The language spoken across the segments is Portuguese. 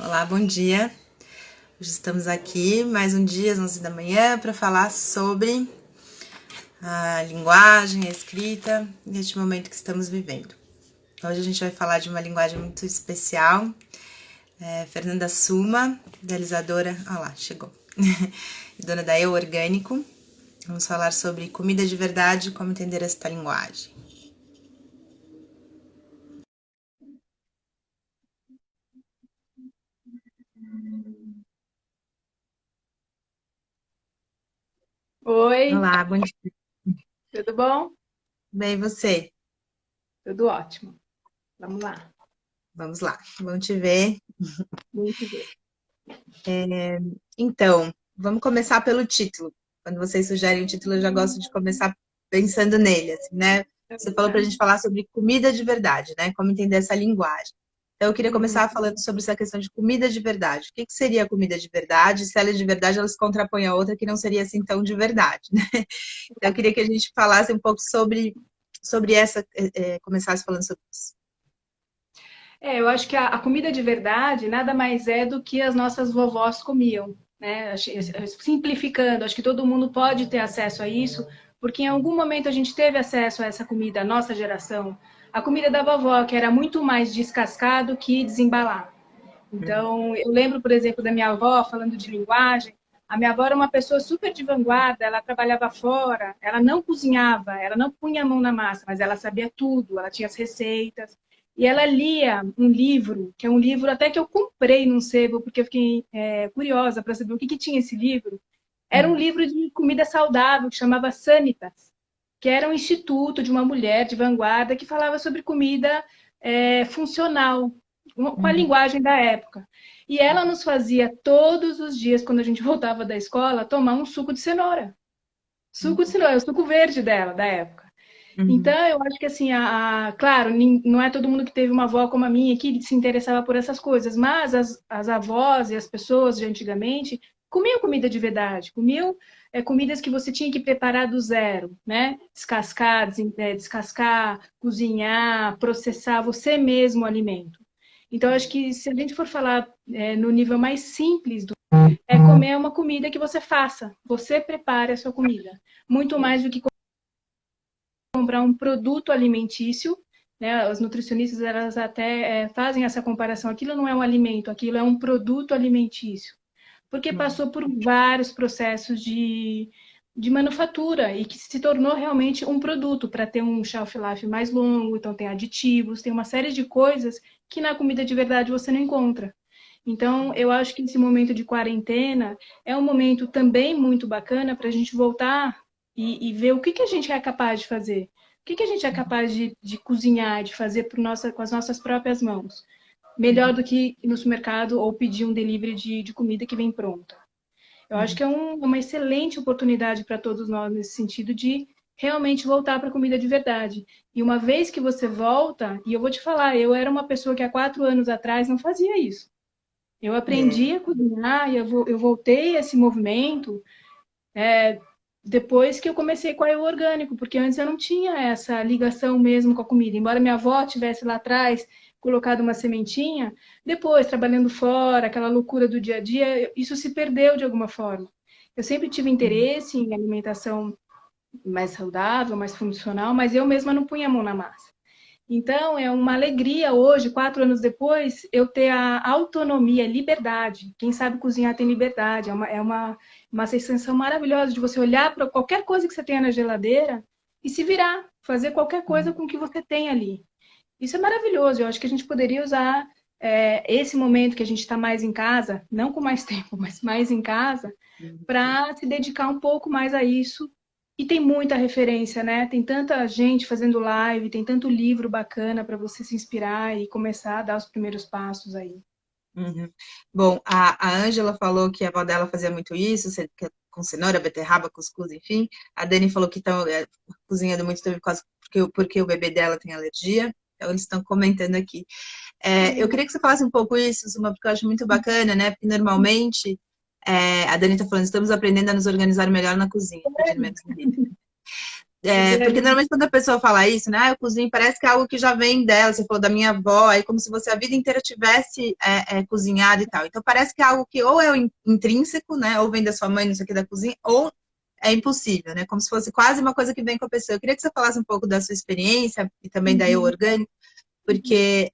Olá, bom dia. Hoje estamos aqui mais um dia às 11 da manhã para falar sobre a linguagem, a escrita neste momento que estamos vivendo. Hoje a gente vai falar de uma linguagem muito especial. Fernanda Suma, idealizadora, chegou, dona da Eu Orgânico. Vamos falar sobre comida de verdade, como entender esta linguagem. Oi, Olá, bom dia. tudo bom? Bem, e você? Tudo ótimo. Vamos lá. Vamos lá, vamos te ver. Muito bem. Então, vamos começar pelo título. Quando vocês sugerem o título, eu já gosto de começar pensando nele, assim, né? Você falou para a gente falar sobre comida de verdade, né? Como entender essa linguagem. Então, eu queria Uhum. começar falando sobre essa questão de comida de verdade. O que que seria a comida de verdade? Se ela é de verdade, ela se contrapõe a outra que não seria assim tão de verdade, né? Então, eu queria que a gente falasse um pouco sobre essa, começasse falando sobre isso. Eu acho que a comida de verdade nada mais é do que as nossas vovós comiam, né? Simplificando, acho que todo mundo pode ter acesso a isso, porque em algum momento a gente teve acesso a essa comida, a nossa geração. A comida da vovó, que era muito mais descascar do que desembalar. Uhum, Então, eu lembro, por exemplo, da minha avó falando de linguagem. A minha avó era uma pessoa super de vanguarda, ela trabalhava fora, ela não cozinhava, ela não punha a mão na massa, mas ela sabia tudo, ela tinha as receitas. E ela lia um livro, que é um livro até que eu comprei num sebo, porque eu fiquei curiosa para saber o que tinha esse livro. Era um uhum, livro de comida saudável, que chamava Sanitas, que era um instituto de uma mulher de vanguarda que falava sobre comida funcional, com a uhum, linguagem da época. E ela nos fazia todos os dias, quando a gente voltava da escola, tomar um suco de cenoura. Suco de cenoura, o suco verde dela, da época. Então, uhum, eu acho que assim, claro, não é todo mundo que teve uma avó como a minha que se interessava por essas coisas, mas as avós e as pessoas de antigamente comiam comida de verdade, comiam comidas que você tinha que preparar do zero, né? Descascar, descascar, cozinhar, processar você mesmo o alimento. Então, eu acho que se a gente for falar no nível mais simples, é comer uma comida que você faça, você prepare a sua comida, muito mais do que comprar um produto alimentício, né? Os nutricionistas elas até fazem essa comparação. Aquilo não é um alimento, aquilo é um produto alimentício, porque uhum, passou por vários processos de manufatura e que se tornou realmente um produto para ter um shelf life mais longo. Então tem aditivos, tem uma série de coisas que na comida de verdade você não encontra. Então, eu acho que esse momento de quarentena é um momento também muito bacana para a gente voltar e ver o que a gente é capaz de fazer. O que a gente é capaz de cozinhar, de fazer com as nossas próprias mãos. Melhor uhum, do que ir no supermercado ou pedir um delivery de comida que vem pronta. Eu acho que uhum. é uma excelente oportunidade para todos nós nesse sentido de realmente voltar para a comida de verdade. E uma vez que você volta, e eu vou te falar, eu era uma pessoa que há 4 anos atrás não fazia isso. Eu É. aprendi a cozinhar e eu voltei a esse movimento depois que eu comecei com o orgânico, porque antes eu não tinha essa ligação mesmo com a comida. Embora minha avó tivesse lá atrás colocado uma sementinha, depois, trabalhando fora, aquela loucura do dia a dia, isso se perdeu de alguma forma. Eu sempre tive interesse em alimentação mais saudável, mais funcional, mas eu mesma não punha a mão na massa. Então, é uma alegria hoje, 4 anos depois, eu ter a autonomia, liberdade. Quem sabe cozinhar tem liberdade. É uma sensação maravilhosa de você olhar para qualquer coisa que você tenha na geladeira e se virar, fazer qualquer coisa com o que você tem ali. Isso é maravilhoso. Eu acho que a gente poderia usar esse momento que a gente está mais em casa, não com mais tempo, mas mais em casa, para se dedicar um pouco mais a isso. E tem muita referência, né? Tem tanta gente fazendo live, tem tanto livro bacana para você se inspirar e começar a dar os primeiros passos aí. Uhum. Bom, a Ângela falou que a avó dela fazia muito isso, com cenoura, beterraba, cuscuz, enfim. A Dani falou que estão cozinhando muito tempo porque o bebê dela tem alergia. Então, eles estão comentando aqui. Eu queria que você falasse um pouco isso, Suma, porque eu acho muito bacana, né? Porque normalmente, a Dani está falando, estamos aprendendo a nos organizar melhor na cozinha, pedir menos comida. Porque Orgânico. normalmente quando a pessoa fala isso, né? Eu cozinho, parece que é algo que já vem dela. Você falou da minha avó, aí como se você a vida inteira tivesse cozinhado e tal. Então parece que é algo que ou é intrínseco, né? Ou vem da sua mãe, não sei o que, da cozinha, ou é impossível, né? Como se fosse quase uma coisa que vem com a pessoa. Eu queria que você falasse um pouco da sua experiência e também da Eu Uhum. Orgânico, porque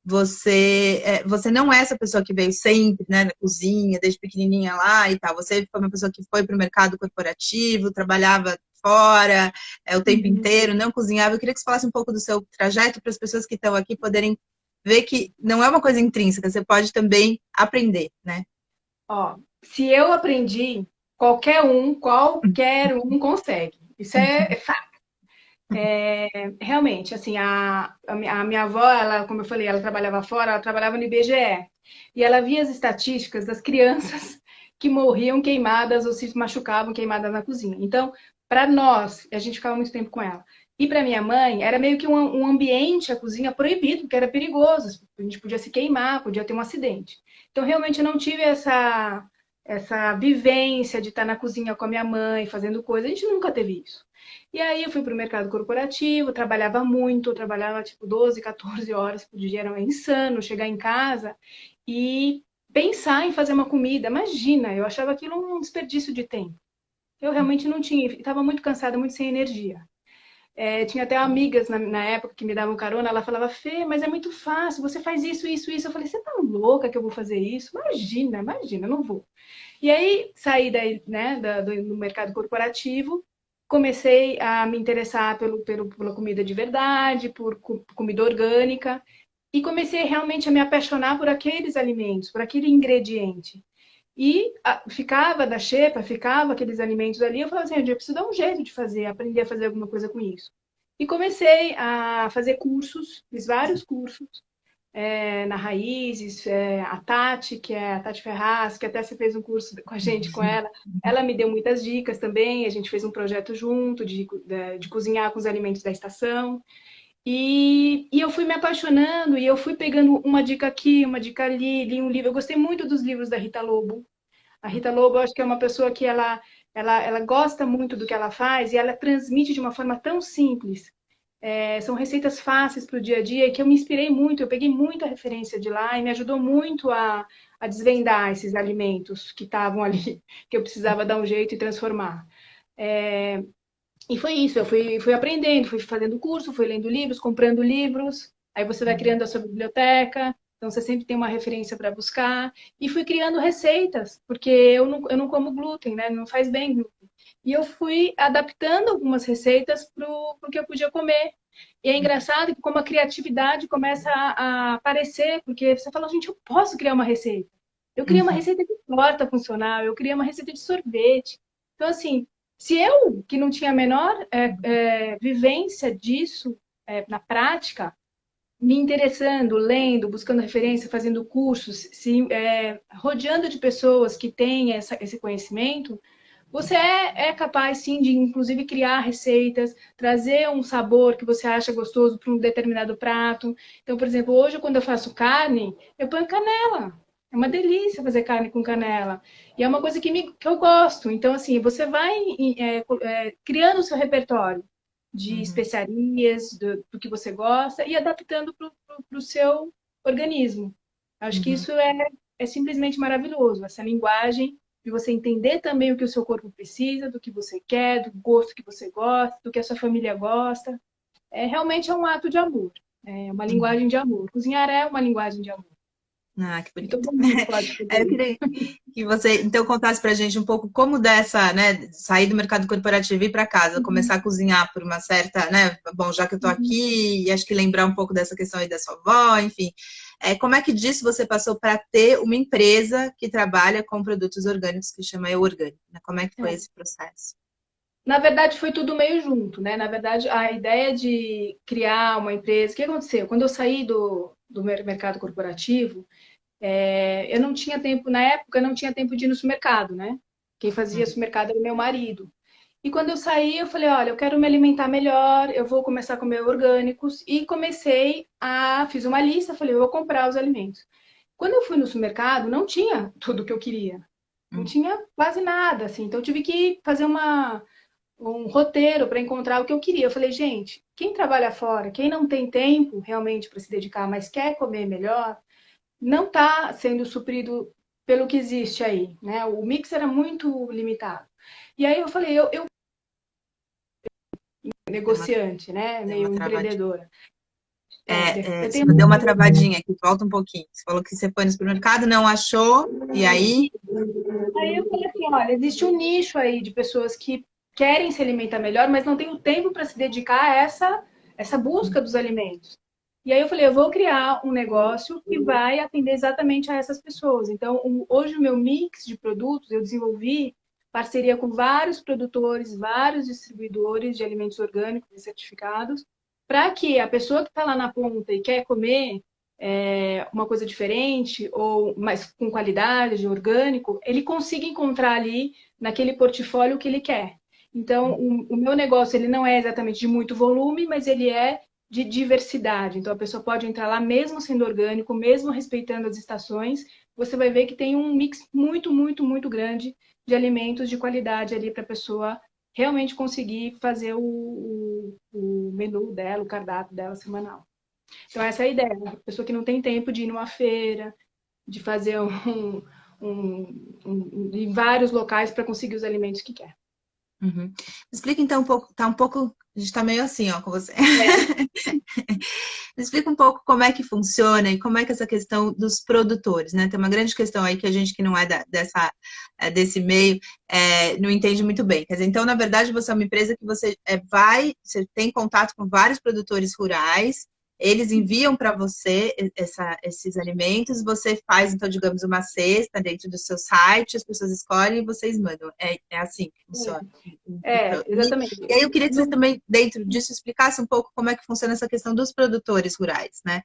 você não é essa pessoa que veio sempre, né, na cozinha, desde pequenininha lá e tal. Você foi uma pessoa que foi para o mercado corporativo, trabalhava fora, o tempo Uhum. inteiro, não cozinhava. Eu queria que você falasse um pouco do seu trajeto para as pessoas que estão aqui poderem ver que não é uma coisa intrínseca, você pode também aprender, né? Ó, se eu aprendi, qualquer um consegue. Isso é fato. Realmente, assim, a minha avó, ela, como eu falei, ela trabalhava fora, ela trabalhava no IBGE. E ela via as estatísticas das crianças que morriam queimadas ou se machucavam queimadas na cozinha. Então, para nós, a gente ficava muito tempo com ela. E para minha mãe, era meio que um ambiente, a cozinha proibido, porque era perigoso. A gente podia se queimar, podia ter um acidente. Então, realmente, eu não tive essa vivência de estar na cozinha com a minha mãe, fazendo coisa. A gente nunca teve isso. E aí eu fui para o mercado corporativo, trabalhava muito, trabalhava tipo 12, 14 horas por dia, era insano chegar em casa e pensar em fazer uma comida. Imagina, eu achava aquilo um desperdício de tempo. Eu realmente não tinha, estava muito cansada, muito sem energia. Tinha até amigas na época que me davam carona, ela falava, Fê, mas é muito fácil, você faz isso, isso, isso. Eu falei, você tá louca que eu vou fazer isso? Imagina, imagina, eu não vou. E aí saí daí, né, do mercado corporativo, comecei a me interessar pela comida de verdade, por comida orgânica, e comecei realmente a me apaixonar por aqueles alimentos, por aquele ingrediente. E ficava da xepa, ficava aqueles alimentos ali, eu falava assim, eu preciso dar um jeito de fazer, aprender a fazer alguma coisa com isso. E comecei a fazer cursos, fiz vários cursos, na Raízes, a Tati, que é a Tati Ferraz, que até você fez um curso com a gente, com ela me deu muitas dicas também, a gente fez um projeto junto de cozinhar com os alimentos da estação, e eu fui me apaixonando, e eu fui pegando uma dica aqui, uma dica ali, li um livro, eu gostei muito dos livros da Rita Lobo. A Rita Lobo, eu acho que é uma pessoa que ela gosta muito do que ela faz, e ela transmite de uma forma tão simples, são receitas fáceis para o dia a dia e que eu me inspirei muito, eu peguei muita referência de lá e me ajudou muito a desvendar esses alimentos que estavam ali, que eu precisava dar um jeito e transformar. É, e foi isso, eu fui aprendendo, fui fazendo curso, fui lendo livros, comprando livros, aí você vai criando a sua biblioteca, então você sempre tem uma referência para buscar, e fui criando receitas, porque eu não como glúten, né? Não faz bem glúten. E eu fui adaptando algumas receitas para o que eu podia comer. E é engraçado que como a criatividade começa a aparecer, porque você fala, gente, eu posso criar uma receita. Eu criei uma Uhum. receita de torta funcional, eu criei uma receita de sorvete. Então, assim, se eu, que não tinha a menor vivência disso na prática, me interessando, lendo, buscando referência, fazendo cursos, rodeando de pessoas que têm esse conhecimento, você é capaz, sim, de, inclusive, criar receitas, trazer um sabor que você acha gostoso para um determinado prato. Então, por exemplo, hoje, quando eu faço carne, eu ponho canela. É uma delícia fazer carne com canela. E é uma coisa que eu gosto. Então, assim, você vai criando o seu repertório de Uhum. especiarias, do que você gosta, e adaptando para o seu organismo. Acho que Uhum. isso é simplesmente maravilhoso, essa linguagem de você entender também o que o seu corpo precisa, do que você quer, do gosto que você gosta, do que a sua família gosta. Realmente é um ato de amor, é uma Uhum. linguagem de amor. Cozinhar é uma linguagem de amor. Ah, que E bonito. todo mundo pode fazer Eu isso. queria que você então contasse pra gente um pouco como dessa, né, sair do mercado corporativo e ir para casa, Uhum, começar a cozinhar por uma certa, né, bom, já que eu tô uhum. aqui, e acho que lembrar um pouco dessa questão aí da sua avó, enfim. Como é que disso você passou para ter uma empresa que trabalha com produtos orgânicos que chama Eu Orgânico, né? Como é que foi esse processo? Na verdade, foi tudo meio junto, né? Na verdade, a ideia de criar uma empresa. O que aconteceu? Quando eu saí do mercado corporativo, eu não tinha tempo, na época, eu não tinha tempo de ir no supermercado, né? Quem fazia Uhum. supermercado era o meu marido. E quando eu saí, eu falei, olha, eu quero me alimentar melhor, eu vou começar a comer orgânicos. E fiz uma lista, falei, eu vou comprar os alimentos. Quando eu fui no supermercado, não tinha tudo o que eu queria. Não Uhum. tinha quase nada, assim. Então, eu tive que fazer um roteiro para encontrar o que eu queria. Eu falei, gente, quem trabalha fora, quem não tem tempo realmente para se dedicar, mas quer comer melhor, não está sendo suprido pelo que existe aí, né? O mix era muito limitado. E aí eu falei, eu Deu uma, negociante, né? deu uma Meio travadinha. empreendedora. Eu Você tenho deu uma muito. travadinha aqui, volta um pouquinho. Você falou que você foi no supermercado, não achou, e aí? Aí eu falei assim, olha, existe um nicho aí de pessoas que querem se alimentar melhor, mas não tem o tempo para se dedicar a essa busca dos alimentos. E aí eu falei, eu vou criar um negócio que vai atender exatamente a essas pessoas. Então, hoje o meu mix de produtos, eu desenvolvi parceria com vários produtores, vários distribuidores de alimentos orgânicos e certificados, para que a pessoa que está lá na ponta e quer comer uma coisa diferente ou mais com qualidade, orgânico, ele consiga encontrar ali naquele portfólio o que ele quer. Então, o meu negócio ele não é exatamente de muito volume, mas ele é de diversidade. Então, a pessoa pode entrar lá mesmo sendo orgânico, mesmo respeitando as estações, você vai ver que tem um mix muito, muito, muito grande de alimentos de qualidade ali para a pessoa realmente conseguir fazer o menu dela, o cardápio dela semanal. Então, essa é a ideia, né? A pessoa que não tem tempo de ir numa feira, de fazer em vários locais para conseguir os alimentos que quer. Uhum. Explica então um pouco, tá um pouco, a gente tá meio assim, ó, com você. É. Me explica um pouco como é que funciona e como é que essa questão dos produtores, né? Tem uma grande questão aí que a gente que não é desse meio não entende muito bem. Quer dizer, então, na verdade, você é uma empresa que você tem contato com vários produtores rurais, eles enviam para você esses alimentos, você faz, então, digamos, uma cesta dentro do seu site, as pessoas escolhem e vocês mandam. É assim que funciona. E Exatamente. aí eu queria que você também, dentro disso, explicasse um pouco como é que funciona essa questão dos produtores rurais, né?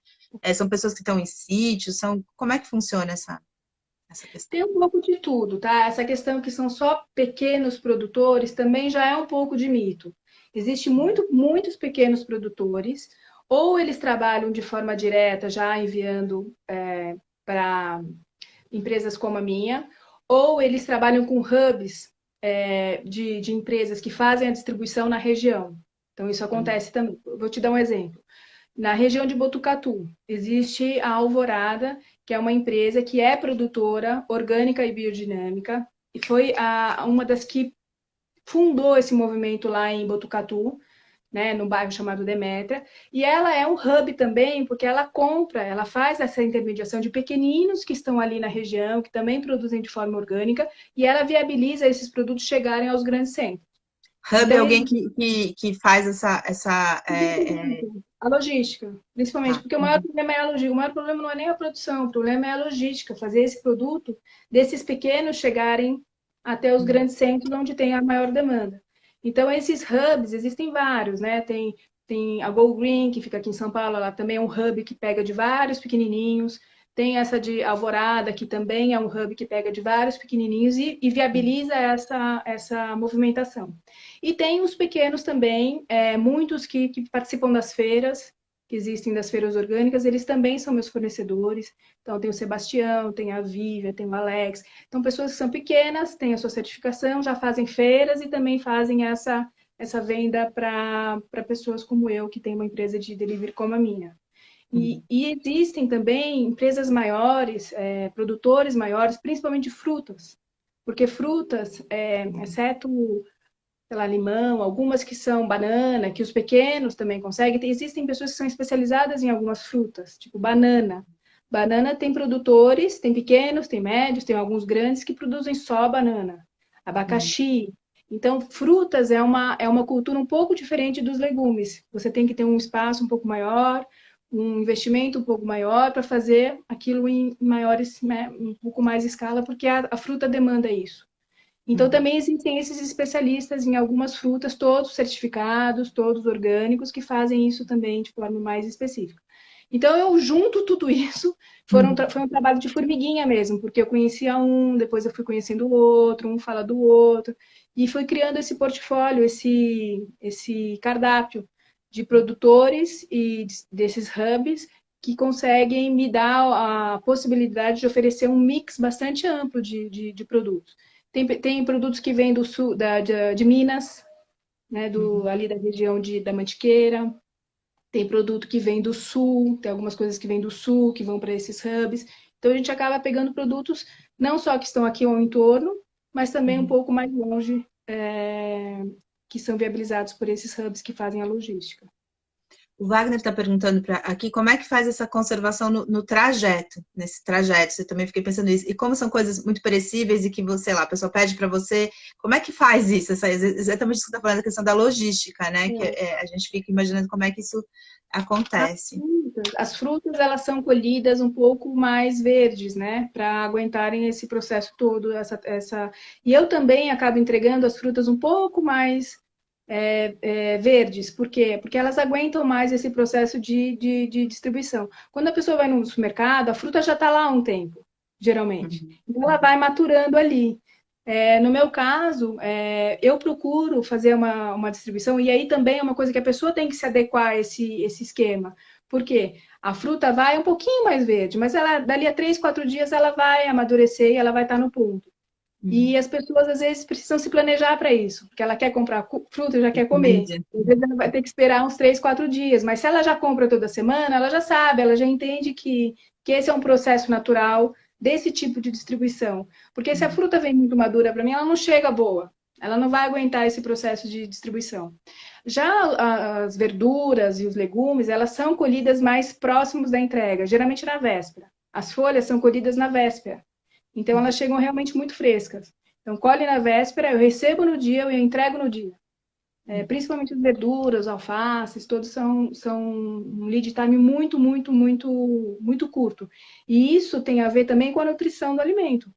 São pessoas que estão em sítios, como é que funciona essa questão? Tem um pouco de tudo, tá? Essa questão que são só pequenos produtores também já é um pouco de mito. Existe muitos pequenos produtores, ou eles trabalham de forma direta, já enviando para empresas como a minha, ou eles trabalham com hubs de empresas que fazem a distribuição na região. Então, isso acontece também. Vou te dar um exemplo. Na região de Botucatu, existe a Alvorada, que é uma empresa que é produtora orgânica e biodinâmica, e foi uma das que fundou esse movimento lá em Botucatu, né, no bairro chamado Demétria, e ela é um hub também, porque ela compra, ela faz essa intermediação de pequeninos que estão ali na região, que também produzem de forma orgânica, e ela viabiliza esses produtos chegarem aos grandes centros. Hub é Então, alguém que faz essa a logística, principalmente, tá. porque o maior problema é a logística, o maior problema não é nem a produção, o problema é a logística, fazer esse produto desses pequenos chegarem até os grandes centros onde tem a maior demanda. Então, esses hubs, existem vários, né? Tem a Go Green, que fica aqui em São Paulo, ela também é um hub que pega de vários pequenininhos. Tem essa de Alvorada, que também é um hub que pega de vários pequenininhos e viabiliza essa movimentação. E tem os pequenos também, muitos que participam das feiras, que existem das feiras orgânicas, eles também são meus fornecedores. Então, tem o Sebastião, tem a Vívia, tem o Alex. Então, pessoas que são pequenas, têm a sua certificação, já fazem feiras e também fazem essa venda para pessoas como eu, que tem uma empresa de delivery como a minha. E existem também empresas maiores, produtores maiores, principalmente de frutas, porque frutas, exceto sei lá, limão, algumas que são banana, que os pequenos também conseguem. Existem pessoas que são especializadas em algumas frutas, tipo banana. Banana tem produtores, tem pequenos, tem médios, tem alguns grandes que produzem só banana. Abacaxi. Então, frutas é uma cultura um pouco diferente dos legumes. Você tem que ter um espaço um pouco maior, um investimento um pouco maior para fazer aquilo em maiores, né, um pouco mais escala, porque a fruta demanda isso. Então, também existem esses especialistas em algumas frutas, todos certificados, todos orgânicos, que fazem isso também de forma mais específica. Então, eu junto tudo isso, foi um trabalho de formiguinha mesmo, porque eu conhecia um, depois eu fui conhecendo o outro, um fala do outro, e fui criando esse portfólio, esse cardápio de produtores e desses hubs que conseguem me dar a possibilidade de oferecer um mix bastante amplo de produtos. Tem produtos que vêm do sul, de Minas, né, Uhum. ali da região da Mantiqueira. Tem produto que vem do sul, tem algumas coisas que vêm do sul, que vão para esses hubs. Então a gente acaba pegando produtos não só que estão aqui ao entorno, mas também um Uhum. pouco mais longe, que são viabilizados por esses hubs que fazem a logística. O Wagner está perguntando aqui como é que faz essa conservação no trajeto, nesse trajeto. Eu também fiquei pensando nisso. E como são coisas muito perecíveis e que você, sei lá, a pessoa pede para você, como é que faz isso? Exatamente isso que você está falando, a questão da logística, né? Que a gente fica imaginando como é que isso acontece. As frutas, elas são colhidas um pouco mais verdes, né? Para aguentarem esse processo todo, E eu também acabo entregando as frutas um pouco mais verdes. Por quê? Porque elas aguentam mais esse processo de distribuição. Quando a pessoa vai no supermercado, a fruta já está lá há um tempo, geralmente. Uhum. Então, ela vai maturando ali. No meu caso, eu procuro fazer uma distribuição, e aí também é uma coisa que a pessoa tem que se adequar a esse esquema. Por quê? A fruta vai um pouquinho mais verde, mas ela, dali a 3, 4 dias ela vai amadurecer e ela vai estar no ponto. Uhum. E as pessoas às vezes precisam se planejar para isso, porque ela quer comprar fruta e já E quer comer. comida. Às vezes ela vai ter que esperar uns 3, 4 dias, mas se ela já compra toda semana, ela já sabe, ela já entende que esse é um processo natural desse tipo de distribuição. Porque se a Uhum. fruta vem muito madura para mim, ela não chega boa. Ela não vai aguentar esse processo de distribuição. Já as verduras e os legumes, elas são colhidas mais próximos da entrega, geralmente na véspera. As folhas são colhidas na véspera. Então, elas chegam realmente muito frescas. Então, colhe na véspera, eu recebo no dia, eu entrego no dia. Principalmente as verduras, alfaces, todos são um lead time muito, muito, muito, muito curto. E isso tem a ver também com a nutrição do alimento.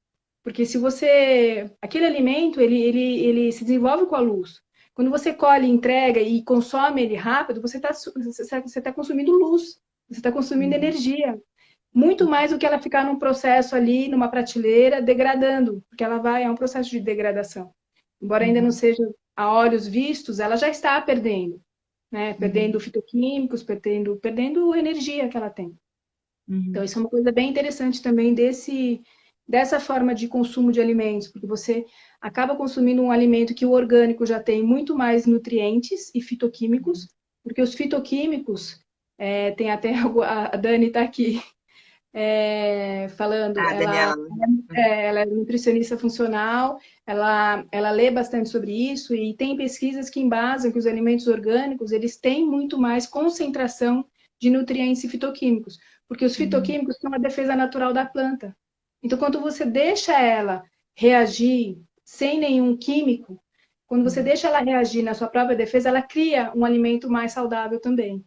Porque se você... Aquele alimento, ele se desenvolve com a luz. Quando você colhe, entrega e consome ele rápido, você tá consumindo luz, você está consumindo Uhum. energia. Muito mais do que ela ficar num processo ali, numa prateleira, degradando, porque é um processo de degradação. Embora ainda não Uhum. seja a olhos vistos, ela já está perdendo, né? Uhum. Perdendo fitoquímicos, perdendo energia que ela tem. Então, Uhum. isso é uma coisa bem interessante também dessa forma de consumo de alimentos, porque você acaba consumindo um alimento que o orgânico já tem muito mais nutrientes e fitoquímicos, porque os fitoquímicos, tem até a Dani está aqui, falando, Ah, Daniela. ela é nutricionista funcional, ela lê bastante sobre isso e tem pesquisas que embasam que os alimentos orgânicos eles têm muito mais concentração de nutrientes e fitoquímicos, porque os Uhum. fitoquímicos são a defesa natural da planta. Então, quando você deixa ela reagir sem nenhum químico, quando você Uhum. deixa ela reagir na sua própria defesa, ela cria um alimento mais saudável também.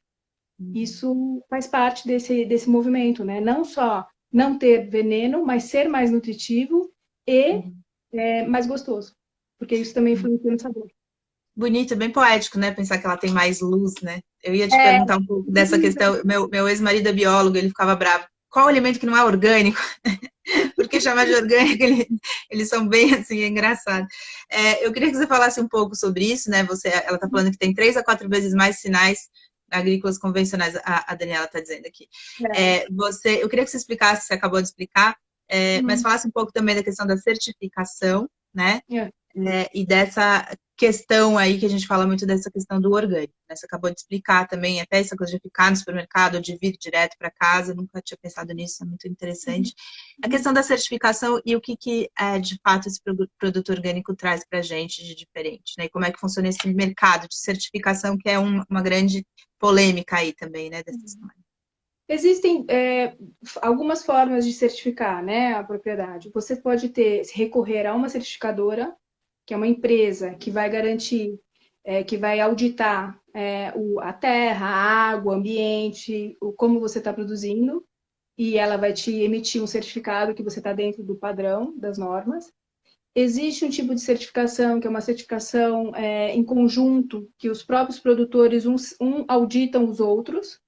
Uhum. Isso faz parte desse movimento, né? Não só não ter veneno, mas ser mais nutritivo e Uhum. mais gostoso, porque isso também Uhum. influencia no sabor. Bonito, bem poético, né? Pensar que ela tem mais luz, né? Eu ia te É, perguntar um pouco dessa questão. Meu ex-marido é biólogo, ele ficava bravo. Qual alimento que não é orgânico? Porque chamar de orgânico, eles são bem assim, é engraçado. Eu queria que você falasse um pouco sobre isso, né? Ela está falando que tem 3 a 4 vezes mais sinais agrícolas convencionais, a Daniela está dizendo aqui. Eu queria que você explicasse, você acabou de explicar, mas uhum, falasse um pouco também da questão da certificação, né? é. E dessa questão aí que a gente fala muito dessa questão do orgânico, né? Você acabou de explicar também, até essa coisa de ficar no supermercado ou de vir direto para casa, eu nunca tinha pensado nisso, é muito interessante. A questão da certificação e o que de fato esse produto orgânico traz para a gente de diferente, né? E como é que funciona esse mercado de certificação, que é uma grande polêmica aí também, né, dessa história. Existem algumas formas de certificar, né, a propriedade. Você pode recorrer a uma certificadora, que é uma empresa que vai garantir, que vai auditar a terra, a água, o ambiente, como você está produzindo, e ela vai te emitir um certificado que você está dentro do padrão das normas. Existe um tipo de certificação, que é uma certificação em conjunto, que os próprios produtores auditam os outros.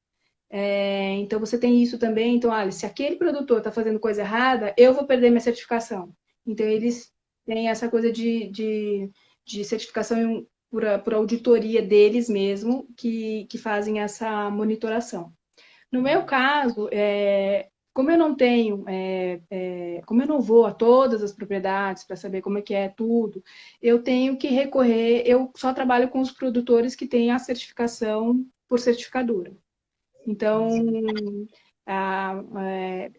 Então, você tem isso também. Então, se aquele produtor está fazendo coisa errada, eu vou perder minha certificação. Então, eles têm essa coisa de certificação por auditoria deles mesmo, que fazem essa monitoração. No meu caso, como eu não tenho, como eu não vou a todas as propriedades para saber como é que é tudo, eu tenho que recorrer, eu só trabalho com os produtores que têm a certificação por certificadora. Então,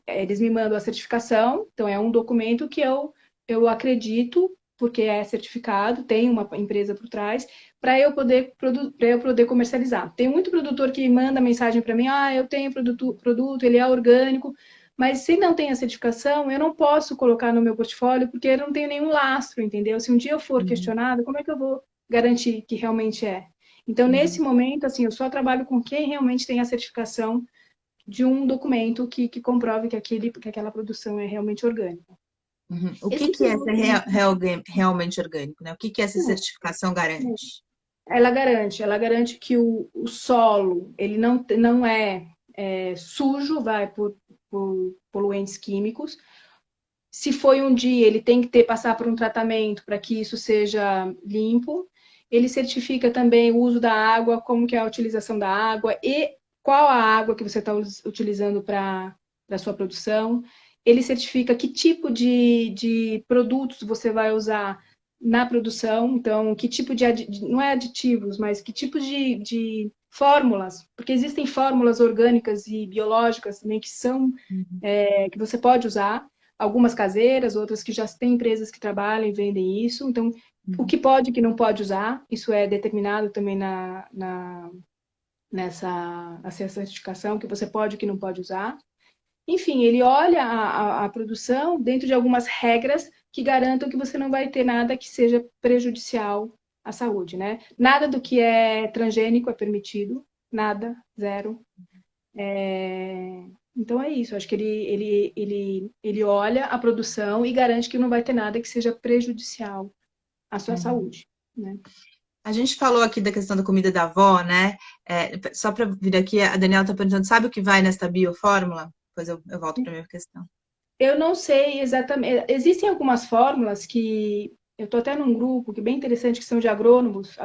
eles me mandam a certificação, então é um documento que eu acredito, porque é certificado, tem uma empresa por trás, para eu poder comercializar. Tem muito produtor que manda mensagem para mim, eu tenho produto, ele é orgânico, mas se não tem a certificação, eu não posso colocar no meu portfólio, porque eu não tenho nenhum lastro, entendeu? Se um dia eu for questionado, como é que eu vou garantir que realmente é? Então, nesse momento, assim, eu só trabalho com quem realmente tem a certificação de um documento que comprove que aquela produção é realmente orgânica. O que Esse que é ser produto, realmente orgânico, né? O que que essa certificação garante? ela garante que o solo ele não é sujo, vai por poluentes químicos. Se foi um dia, ele tem que passar por um tratamento para que isso seja limpo. Ele certifica também o uso da água, como que é a utilização da água e qual a água que você está utilizando para a sua produção. Ele certifica que tipo de produtos você vai usar na produção, então, que tipo não é aditivos, mas que tipo de fórmulas, porque existem fórmulas orgânicas e biológicas também que são, que você pode usar, algumas caseiras, outras que já têm empresas que trabalham e vendem isso. Então, o que pode e que não pode usar, isso é determinado também nessa certificação, que você pode e que não pode usar. Enfim, ele olha a produção dentro de algumas regras que garantam que você não vai ter nada que seja prejudicial à saúde, né? Nada do que é transgênico é permitido, nada, zero. Então é isso, acho que ele olha a produção e garante que não vai ter nada que seja prejudicial à sua saúde, né? A gente falou aqui da questão da comida da avó, né? Só para vir aqui, a Daniela está perguntando, sabe o que vai nesta biofórmula? Depois eu volto para a minha questão. Eu não sei exatamente. Existem algumas fórmulas que eu estou até num grupo que é bem interessante, que são de agrônomos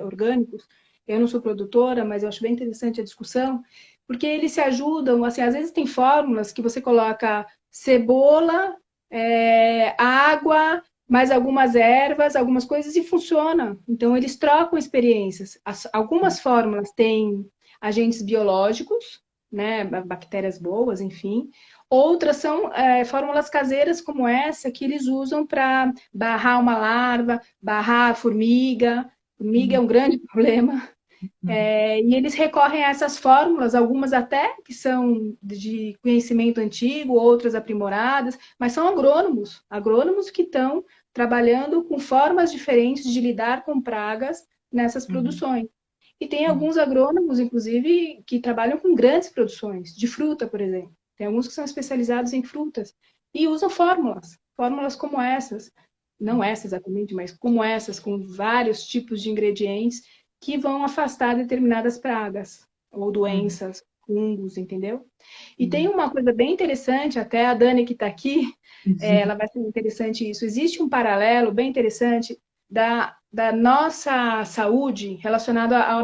orgânicos. Eu não sou produtora, mas eu acho bem interessante a discussão, porque eles se ajudam. Assim, às vezes tem fórmulas que você coloca cebola, água, mais algumas ervas, algumas coisas e funciona. Então eles trocam experiências. Algumas fórmulas têm agentes biológicos, né, bactérias boas, enfim. Outras são fórmulas caseiras como essa que eles usam para barrar uma larva, barrar a formiga. Formiga é um grande problema. E eles recorrem a essas fórmulas, algumas até que são de conhecimento antigo, outras aprimoradas, mas são agrônomos que estão trabalhando com formas diferentes de lidar com pragas nessas produções. E tem alguns agrônomos, inclusive, que trabalham com grandes produções, de fruta, por exemplo. Tem alguns que são especializados em frutas e usam fórmulas como essas, não essas exatamente, mas como essas, com vários tipos de ingredientes que vão afastar determinadas pragas ou doenças, fungos, entendeu? E tem uma coisa bem interessante, até a Dani que está aqui, ela vai ser interessante isso. Existe um paralelo bem interessante da nossa saúde relacionado à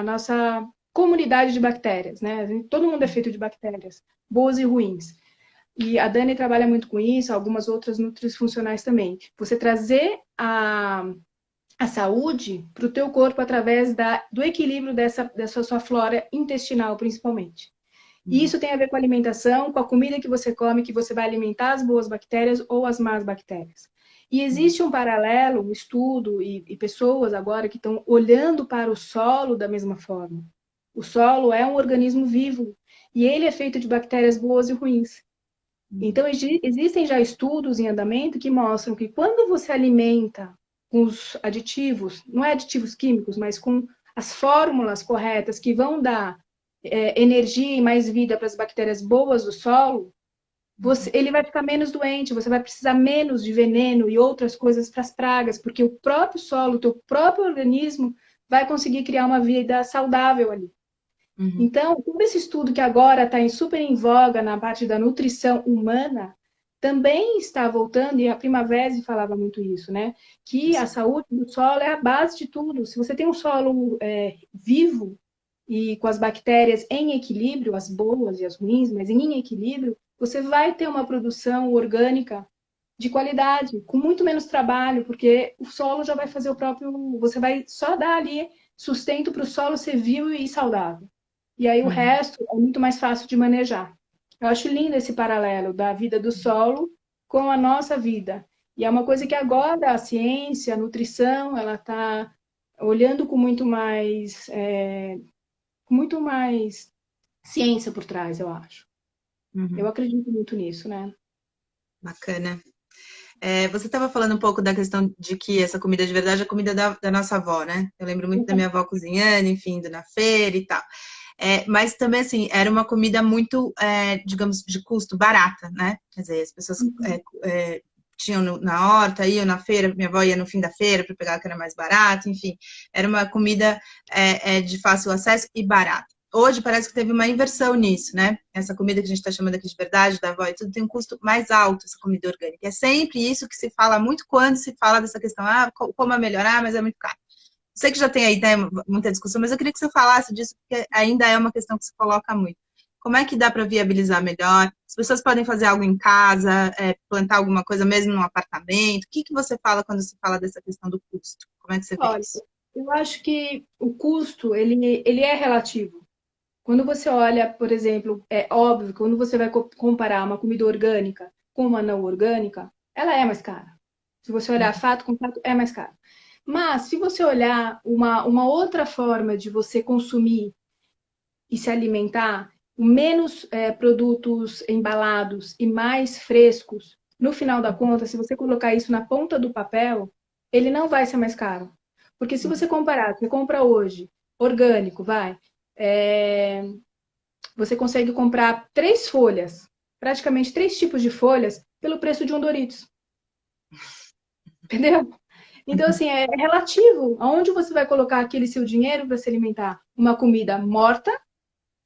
nossa comunidade de bactérias, né? Todo mundo é feito de bactérias, boas e ruins. E a Dani trabalha muito com isso, algumas outras nutrifuncionais também. Você trazer a saúde para o teu corpo através do equilíbrio dessa sua flora intestinal, principalmente. E isso tem a ver com a alimentação, com a comida que você come, que você vai alimentar as boas bactérias ou as más bactérias. E existe um paralelo, um estudo e pessoas agora que estão olhando para o solo da mesma forma. O solo é um organismo vivo e ele é feito de bactérias boas e ruins. Então, existem já estudos em andamento que mostram que quando você alimenta com os aditivos, não é aditivos químicos, mas com as fórmulas corretas que vão dar energia e mais vida para as bactérias boas do solo, ele vai ficar menos doente, você vai precisar menos de veneno e outras coisas para as pragas, porque o próprio solo, o teu próprio organismo vai conseguir criar uma vida saudável ali. Então, todo esse estudo que agora está super em voga na parte da nutrição humana, também está voltando, e a Primavera falava muito isso, né? Que a saúde do solo é a base de tudo. Se você tem um solo vivo, e com as bactérias em equilíbrio, as boas e as ruins, mas em equilíbrio, você vai ter uma produção orgânica de qualidade, com muito menos trabalho, porque o solo já vai fazer o próprio. Você vai só dar ali sustento para o solo ser vivo e saudável. E aí o Uhum. resto é muito mais fácil de manejar. Eu acho lindo esse paralelo da vida do solo com a nossa vida. E é uma coisa que agora a ciência, a nutrição, ela está olhando com muito mais ciência por trás, eu acho. Eu Uhum. acredito muito nisso, né? Bacana. Você estava falando um pouco da questão de que essa comida de verdade é a comida da nossa avó, né? Eu lembro muito da minha avó cozinhando, enfim, indo na feira e tal. Mas também, assim, era uma comida muito, digamos, de custo barata, né? Quer dizer, as pessoas tinham na horta, iam na feira, minha avó ia no fim da feira para pegar o que era mais barato, enfim. Era uma comida de fácil acesso e barata. Hoje parece que teve uma inversão nisso, né? Essa comida que a gente está chamando aqui de verdade, da avó e tudo, tem um custo mais alto, essa comida orgânica. É sempre isso que se fala muito quando se fala dessa questão, como é melhorar, mas é muito caro. Sei que já tem aí, né, muita discussão, mas eu queria que você falasse disso, porque ainda é uma questão que se coloca muito. Como é que dá para viabilizar melhor? As pessoas podem fazer algo em casa, plantar alguma coisa mesmo num apartamento? O que você fala quando se fala dessa questão do custo? Como é que você vê Olha, isso? eu acho que o custo, ele é relativo. Quando você olha, por exemplo, é óbvio que quando você vai comparar uma comida orgânica com uma não orgânica, ela é mais cara. Se você olhar fato com fato, é mais caro. Mas, se você olhar uma outra forma de você consumir e se alimentar, menos produtos embalados e mais frescos, no final da conta, se você colocar isso na ponta do papel, ele não vai ser mais caro. Porque se você comparar, você compra hoje, orgânico, vai, é, você consegue comprar 3 folhas, praticamente 3 tipos de folhas, pelo preço de um Doritos. Entendeu? Então, assim, é relativo. Aonde você vai colocar aquele seu dinheiro para se alimentar? Uma comida morta,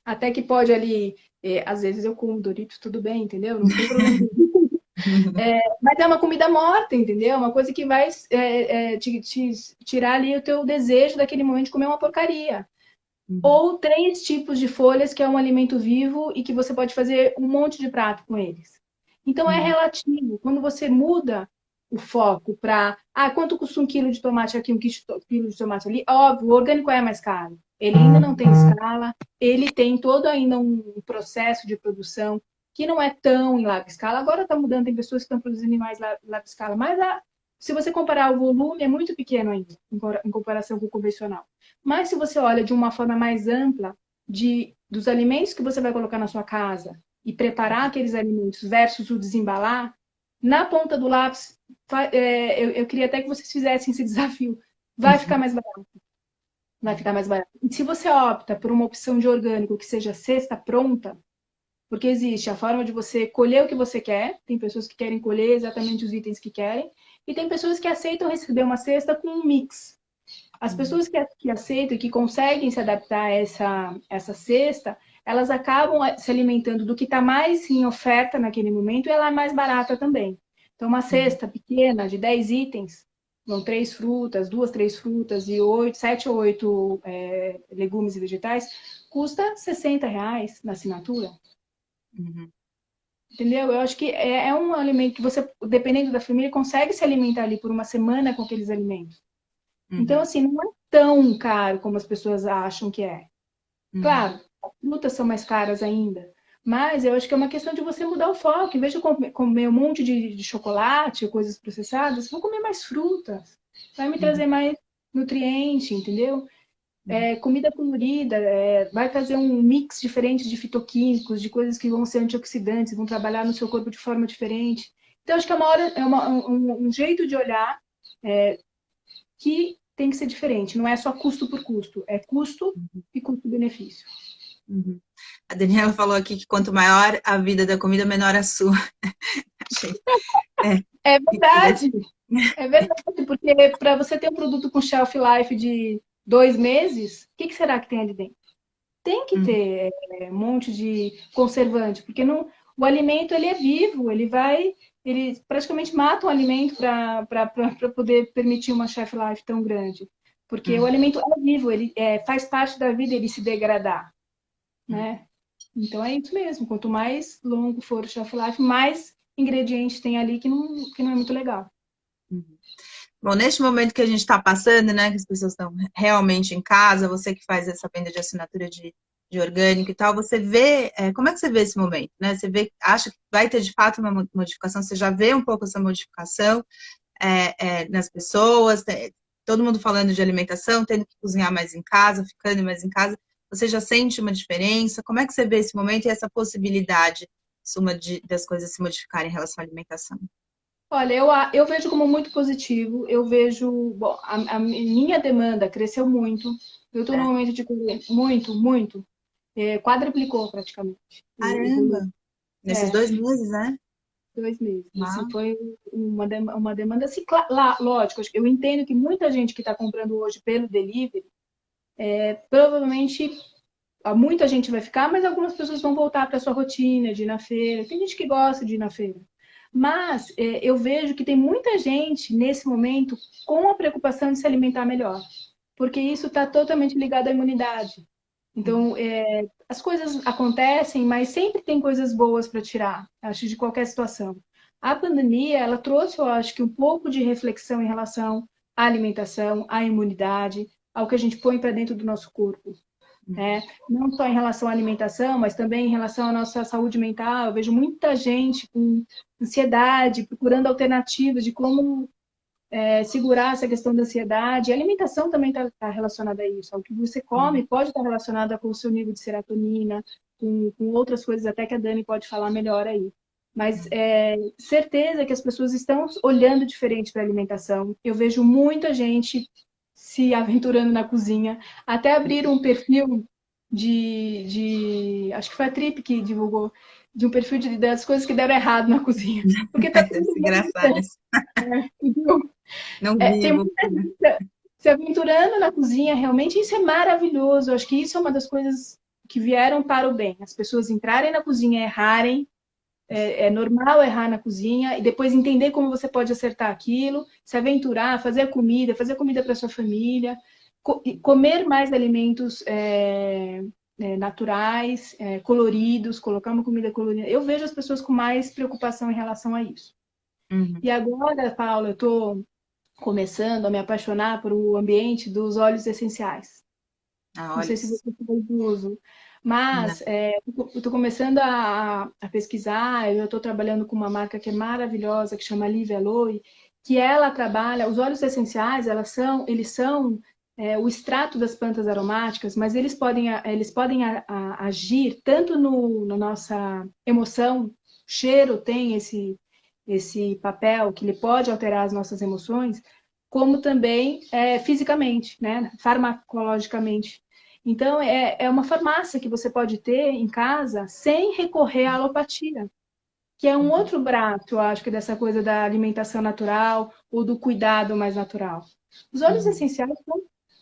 até que pode ali. Às vezes eu como Doritos, tudo bem, entendeu? Não tem problema. Mas é uma comida morta, entendeu? Uma coisa que vai te tirar ali o teu desejo daquele momento de comer uma porcaria. Ou 3 tipos de folhas, que é um alimento vivo e que você pode fazer um monte de prato com eles. Então é relativo. Quando você muda o foco para, quanto custa um quilo de tomate aqui, um quilo de tomate ali? Óbvio, o orgânico é mais caro. Ele ainda não tem escala, ele tem todo ainda um processo de produção que não é tão em larga escala. Agora está mudando, tem pessoas que estão produzindo em mais larga escala, mas se você comparar o volume, é muito pequeno ainda, em comparação com o convencional. Mas se você olha de uma forma mais ampla dos alimentos que você vai colocar na sua casa e preparar aqueles alimentos versus o desembalar, na ponta do lápis, eu queria até que vocês fizessem esse desafio. Vai ficar mais barato. Vai ficar mais barato. E se você opta por uma opção de orgânico que seja cesta pronta, porque existe a forma de você colher o que você quer, tem pessoas que querem colher exatamente os itens que querem, e tem pessoas que aceitam receber uma cesta com um mix. As pessoas que aceitam e que conseguem se adaptar a essa cesta, elas acabam se alimentando do que está mais em oferta naquele momento e ela é mais barata também. Então, uma cesta pequena de 10 itens, vão 3 frutas, 2, 3 frutas e 7 ou 8 legumes e vegetais, custa R$ 60 na assinatura. Uhum. Entendeu? Eu acho que é um alimento que você, dependendo da família, consegue se alimentar ali por uma semana com aqueles alimentos. Então, Uhum. assim, não é tão caro como as pessoas acham que é. Uhum. Claro, as frutas são mais caras ainda, mas eu acho que é uma questão de você mudar o foco. Em vez de comer um monte de chocolate, coisas processadas, vou comer mais frutas. Vai me trazer Uhum. mais nutriente, entendeu? Uhum. Comida colorida, vai fazer um mix diferente de fitoquímicos, de coisas que vão ser antioxidantes, vão trabalhar no seu corpo de forma diferente. Então, acho que um jeito de olhar que tem que ser diferente. Não é só custo por custo, é custo e custo-benefício. Uhum. A Daniela falou aqui que quanto maior a vida da comida, menor a sua. Achei. É, É interessante. verdade, é verdade, porque para você ter um produto com shelf life de 2 meses, o que será que tem ali dentro? Tem que Uhum. ter um monte de conservante, porque não, o alimento ele é vivo, ele praticamente mata o alimento para poder permitir uma shelf life tão grande. Porque o alimento é vivo, ele faz parte da vida ele se degradar, né? Então é isso mesmo. Quanto mais longo for o shelf life, mais ingredientes tem ali que não é muito legal. Bom, neste momento que a gente está passando, né, que as pessoas estão realmente em casa, você que faz essa venda de assinatura de orgânico e tal, você vê, como é que você vê esse momento, né? Você vê, acha que vai ter de fato uma modificação? Você já vê um pouco essa modificação nas pessoas, todo mundo falando de alimentação, tendo que cozinhar mais em casa, ficando mais em casa. Você já sente uma diferença? Como é que você vê esse momento e essa possibilidade das coisas se modificarem em relação à alimentação? Olha, eu vejo como muito positivo. Eu vejo, bom, a minha demanda cresceu muito. Eu estou no É. momento de colher muito, muito. Quadruplicou praticamente o volume. Caramba! Nesses É, 2 meses, né? 2 meses. Assim, Uau. foi uma demanda, assim, lógico, eu entendo que muita gente que está comprando hoje pelo delivery, provavelmente muita gente vai ficar, mas algumas pessoas vão voltar para a sua rotina de ir na feira. Tem gente que gosta de ir na feira. Mas eu vejo que tem muita gente, nesse momento, com a preocupação de se alimentar melhor. Porque isso está totalmente ligado à imunidade. Então, as coisas acontecem, mas sempre tem coisas boas para tirar, acho, de qualquer situação. A pandemia, ela trouxe, eu acho, que um pouco de reflexão em relação à alimentação, à imunidade, ao que a gente põe para dentro do nosso corpo. Não só em relação à alimentação, mas também em relação à nossa saúde mental. Eu vejo muita gente com ansiedade, procurando alternativas de como segurar essa questão da ansiedade. A alimentação também está relacionada a isso. O que você come pode estar relacionado com o seu nível de serotonina, com outras coisas até que a Dani pode falar melhor aí. Mas certeza que as pessoas estão olhando diferente para a alimentação. Eu vejo muita gente se aventurando na cozinha, até abrir um perfil acho que foi a Trip que divulgou, de um perfil das coisas que deram errado na cozinha. Porque tá Deve todo ser mundo, engraçado isso. entendeu? Não vi, Tem eu vou muita ver. gente se aventurando na cozinha, realmente isso é maravilhoso. Eu acho que isso é uma das coisas que vieram para o bem. As pessoas entrarem na cozinha, errarem, é normal errar na cozinha, e depois entender como você pode acertar aquilo, se aventurar, fazer comida para sua família, comer mais alimentos naturais, coloridos, colocar uma comida colorida. Eu vejo as pessoas com mais preocupação em relação a isso. Uhum. E agora, Paula, eu estou começando a me apaixonar por o ambiente dos óleos essenciais. Ah, Não olha sei se isso. você faz uso, Não. mas eu estou começando a pesquisar. Eu estou trabalhando com uma marca que é maravilhosa, que chama Live Aloe, que ela trabalha, os óleos essenciais, eles são o extrato das plantas aromáticas, mas eles podem agir tanto na nossa emoção, cheiro tem esse papel que ele pode alterar as nossas emoções, como também fisicamente, né, farmacologicamente. Então, é uma farmácia que você pode ter em casa sem recorrer à alopatia, que é um outro braço, eu acho, que dessa coisa da alimentação natural ou do cuidado mais natural. Os óleos Uhum. essenciais,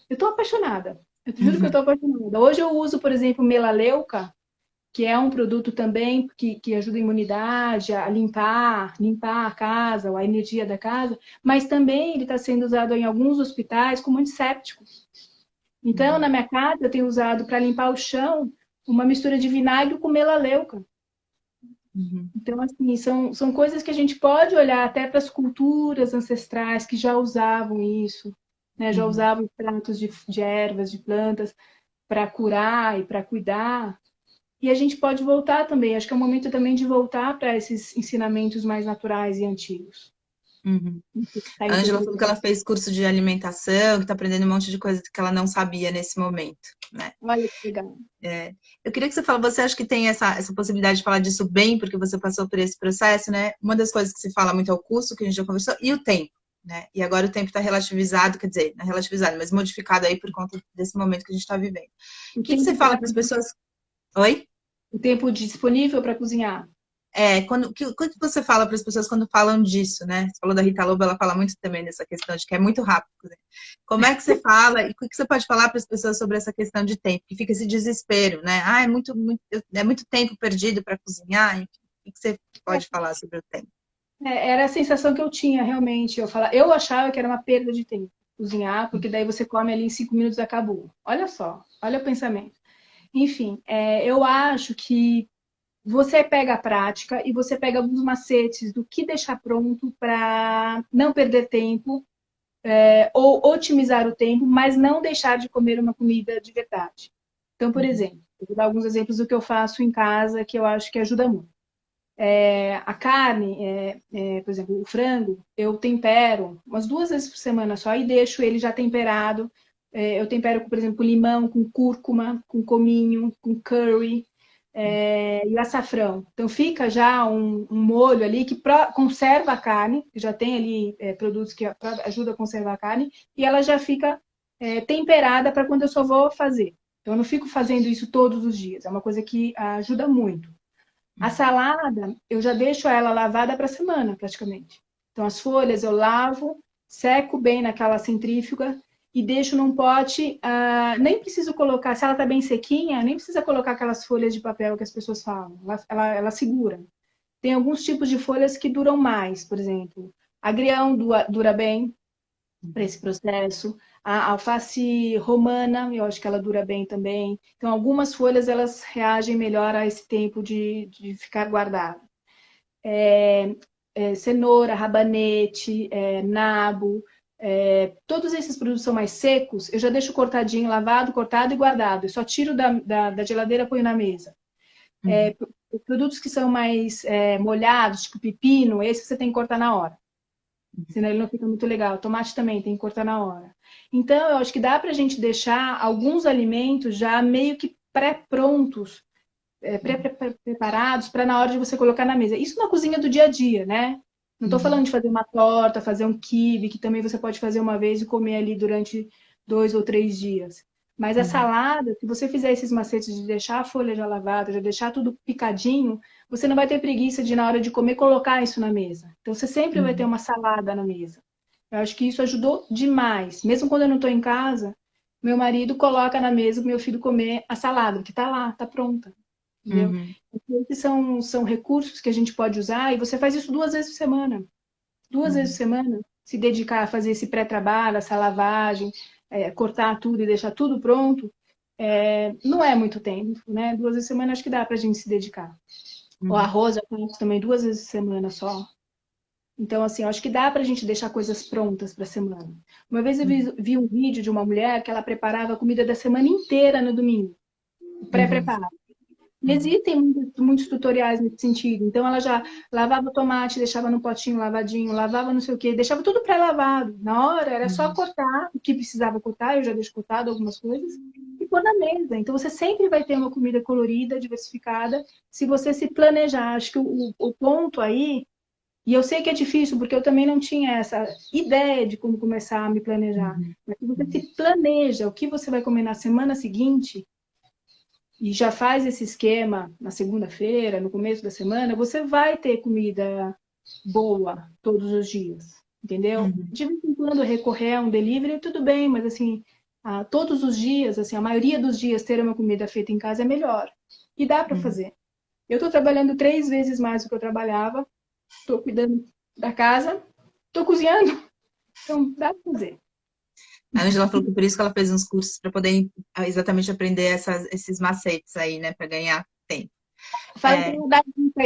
eu estou apaixonada. Eu te juro que eu Uhum. estou apaixonada. Hoje eu uso, por exemplo, melaleuca, que é um produto também que ajuda a imunidade, a limpar a casa, ou a energia da casa, mas também ele está sendo usado em alguns hospitais como antisséptico. Então, na Uhum. minha casa, eu tenho usado para limpar o chão uma mistura de vinagre com melaleuca. Uhum. Então, assim, são coisas que a gente pode olhar até para as culturas ancestrais que já usavam isso, né? Já Uhum. usavam pratos de ervas, de plantas, para curar e para cuidar. E a gente pode voltar também. Acho que é o momento também de voltar para esses ensinamentos mais naturais e antigos. Uhum. Tá A Ângela falou que interpretando. ela fez curso de alimentação, que está aprendendo um monte de coisa que ela não sabia nesse momento, né? Olha que legal. Eu queria que você falasse, você acha que tem essa possibilidade de falar disso bem, porque você passou por esse processo, né? Uma das coisas que se fala muito é o custo, que a gente já conversou, e o tempo, né? E agora o tempo está relativizado, quer dizer, não é relativizado, mas modificado aí por conta desse momento que a gente está vivendo. O O que você tempo fala para as pessoas? Oi? o tempo disponível para cozinhar. O que você fala para as pessoas quando falam disso, né? Você falou da Rita Lobo, ela fala muito também dessa questão de que é muito rápido, né? Como é que você fala, e o que você pode falar para as pessoas sobre essa questão de tempo? Que fica esse desespero, né? Ah, é muito tempo perdido para cozinhar. Enfim, o que você pode falar sobre o tempo? Era a sensação que eu tinha realmente. Eu achava que era uma perda de tempo. cozinhar, porque daí você come ali em 5 minutos e acabou. Olha só, olha o pensamento. Enfim, eu acho que você pega a prática e você pega alguns macetes do que deixar pronto para não perder tempo, ou otimizar o tempo, mas não deixar de comer uma comida de verdade. Então, por exemplo, eu vou dar alguns exemplos do que eu faço em casa que eu acho que ajuda muito. A carne, por exemplo, o frango, eu tempero umas 2 vezes por semana só e deixo ele já temperado. Eu tempero, por exemplo, com limão, com cúrcuma, com cominho, com curry, e açafrão. Então fica já um molho ali que conserva a carne, que já tem ali produtos que ajudam a conservar a carne, e ela já fica temperada para quando eu só vou fazer. Então eu não fico fazendo isso todos os dias, é uma coisa que ajuda muito. A salada, eu já deixo ela lavada para a semana, praticamente. Então, as folhas eu lavo, seco bem naquela centrífuga e deixo num pote. Nem preciso colocar, se ela está bem sequinha, nem precisa colocar aquelas folhas de papel que as pessoas falam. Ela segura. Tem alguns tipos de folhas que duram mais, por exemplo. Agrião dura bem para esse processo. A alface romana, eu acho que ela dura bem também. Então, algumas folhas elas reagem melhor a esse tempo de ficar guardado. Cenoura, rabanete, nabo, todos esses produtos são mais secos, eu já deixo cortadinho, lavado, cortado e guardado. Eu só tiro da geladeira e ponho na mesa. Produtos que são mais molhados, tipo pepino, esse você tem que cortar na hora. Senão ele não fica muito legal. Tomate também tem que cortar na hora. Então, eu acho que dá para a gente deixar alguns alimentos já meio que pré-prontos, preparados para na hora de você colocar na mesa. Isso na cozinha do dia a dia, né? Não estou falando de fazer uma torta, fazer um quibe, que também você pode fazer uma vez e comer ali durante 2 ou 3 dias. Mas a salada, se você fizer esses macetes de deixar a folha já lavada, já deixar tudo picadinho, você não vai ter preguiça de, na hora de comer, colocar isso na mesa. Então, você sempre vai ter uma salada na mesa. Eu acho que isso ajudou demais. Mesmo quando eu não estou em casa, meu marido coloca na mesa para meu filho comer a salada, que está lá, está pronta. Entendeu? Então, esses são recursos que a gente pode usar e você faz isso 2 vezes por semana. 2 vezes por semana, se dedicar a fazer esse pré-trabalho, essa lavagem, cortar tudo e deixar tudo pronto, não é muito tempo, né? 2 vezes por semana acho que dá para a gente se dedicar. O arroz eu faço também 2 vezes por semana só. Então, assim, eu acho que dá para a gente deixar coisas prontas para a semana. Uma vez eu vi um vídeo de uma mulher que ela preparava a comida da semana inteira no domingo, pré-preparado. E existem muitos tutoriais nesse sentido. Então, ela já lavava o tomate, deixava no potinho lavadinho, lavava não sei o quê, deixava tudo pré-lavado. Na hora, era só cortar o que precisava cortar, eu já deixo cortado algumas coisas, e pôr na mesa. Então, você sempre vai ter uma comida colorida, diversificada, se você se planejar. Acho que o ponto aí, e eu sei que é difícil, porque eu também não tinha essa ideia de como começar a me planejar, mas se você se planeja o que você vai comer na semana seguinte, e já faz esse esquema na segunda-feira, no começo da semana, você vai ter comida boa todos os dias, entendeu? De vez em quando recorrer a um delivery, tudo bem, mas assim, todos os dias, assim, a maioria dos dias ter uma comida feita em casa é melhor. E dá para fazer. Eu estou trabalhando 3 vezes mais do que eu trabalhava, estou cuidando da casa, estou cozinhando, então dá para fazer. A Angela falou que por isso que ela fez uns cursos para poder exatamente aprender esses macetes aí, né, para ganhar tempo. Fala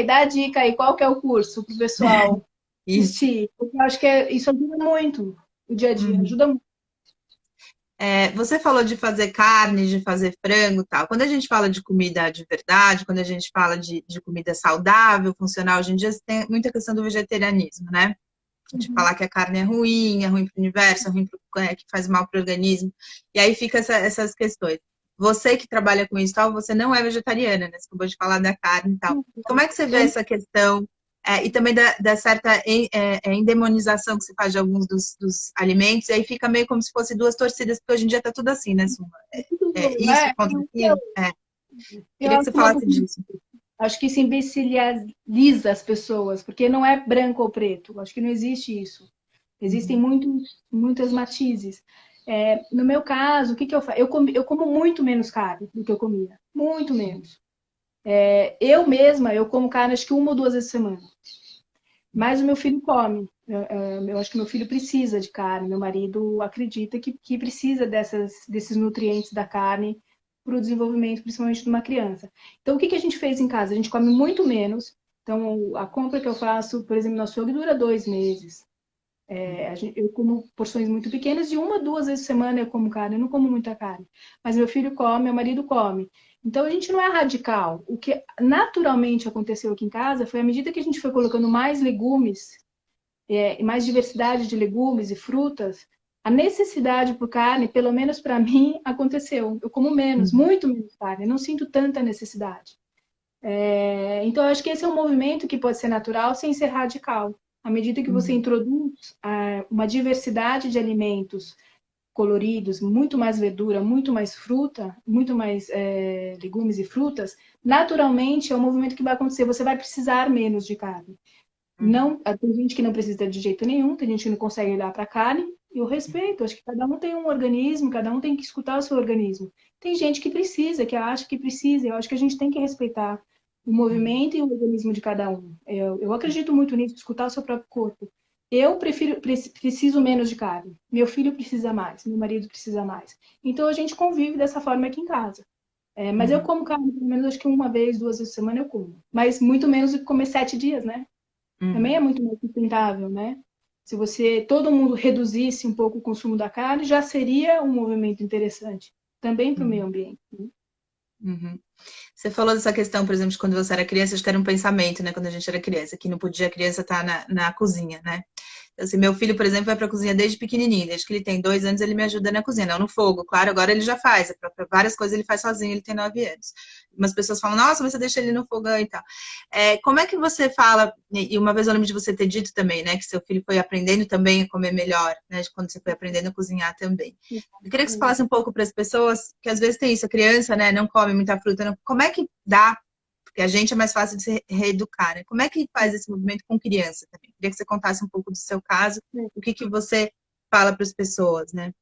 dá dica aí, qual que é o curso para o pessoal Isso. assistir? Porque eu acho que isso ajuda muito o dia a dia, ajuda muito. Você falou de fazer carne, de fazer frango e tal. Quando a gente fala de comida de verdade, quando a gente fala de comida saudável, funcional, hoje em dia tem muita questão do vegetarianismo, né? De falar que a carne é ruim para o universo, é ruim que faz mal para o organismo. E aí fica essas questões. Você que trabalha com isso, tal, você não é vegetariana, né? Você acabou de falar da carne e tal. Como é que você vê essa questão? E também da certa endemonização que se faz de alguns dos alimentos, e aí fica meio como se fosse duas torcidas, porque hoje em dia tá tudo assim, né, Suma? Isso contra aquilo. Eu Queria que acho você que uma falasse disso. Acho que isso imbeciliza as pessoas, porque não é branco ou preto. Acho que não existe isso. Existem muitas matizes. No meu caso, o que eu faço? Eu como muito menos carne do que eu comia. Muito menos. Eu mesma, eu como carne acho que 1 ou 2 vezes por semana. Mas o meu filho come. Eu acho que meu filho precisa de carne, meu marido acredita que precisa desses nutrientes da carne para o desenvolvimento, principalmente de uma criança. Então, o que a gente fez em casa? A gente come muito menos. Então, a compra que eu faço, por exemplo, no açougue dura 2 meses. Eu como porções muito pequenas, de 1, 2 vezes por semana eu como carne, eu não como muita carne. Mas meu filho come, meu marido come. Então a gente não é radical. O que naturalmente aconteceu aqui em casa foi à medida que a gente foi colocando mais legumes, e mais diversidade de legumes e frutas, a necessidade por carne, pelo menos para mim, aconteceu. Eu como menos, muito menos carne, eu não sinto tanta necessidade. Então, eu acho que esse é um movimento que pode ser natural sem ser radical. À medida que você introduz uma diversidade de alimentos coloridos, muito mais verdura, muito mais fruta, muito mais legumes e frutas, naturalmente é um movimento que vai acontecer. Você vai precisar menos de carne. Não, tem gente que não precisa de jeito nenhum, tem gente que não consegue olhar para a carne. Eu respeito, acho que cada um tem um organismo, cada um tem que escutar o seu organismo. Tem gente que precisa, que acha que precisa, eu acho que a gente tem que respeitar o movimento e o organismo de cada um. Eu acredito muito nisso, escutar o seu próprio corpo. Eu preciso menos de carne. Meu filho precisa mais, meu marido precisa mais. Então a gente convive dessa forma aqui em casa. Mas eu como carne, pelo menos acho que 1 vez, 2 vezes por semana eu como. Mas muito menos do que comer 7 dias, né? Também é muito mais sustentável, né? Se todo mundo reduzisse um pouco o consumo da carne, já seria um movimento interessante, também para o meio ambiente. Né? Uhum. Você falou dessa questão, por exemplo, de quando você era criança, acho que era um pensamento, né? Quando a gente era criança, que não podia a criança estar na cozinha, né? Então, assim, meu filho, por exemplo, vai para a cozinha desde pequenininho, desde que ele tem 2 anos, ele me ajuda na cozinha, não no fogo, claro, agora ele já faz, para várias coisas ele faz sozinho, ele tem 9 anos. Umas pessoas falam, nossa, você deixa ele no fogão e tal. Como é que você fala, e uma vez eu lembro de você ter dito também, né, que seu filho foi aprendendo também a comer melhor, né, de quando você foi aprendendo a cozinhar também. Eu queria que você falasse um pouco para as pessoas, que às vezes tem isso, a criança, né, não come muita fruta, não, como é que dá, porque a gente é mais fácil de se reeducar, né? Como é que faz esse movimento com criança também? Queria que você contasse um pouco do seu caso, o que você fala para as pessoas, né?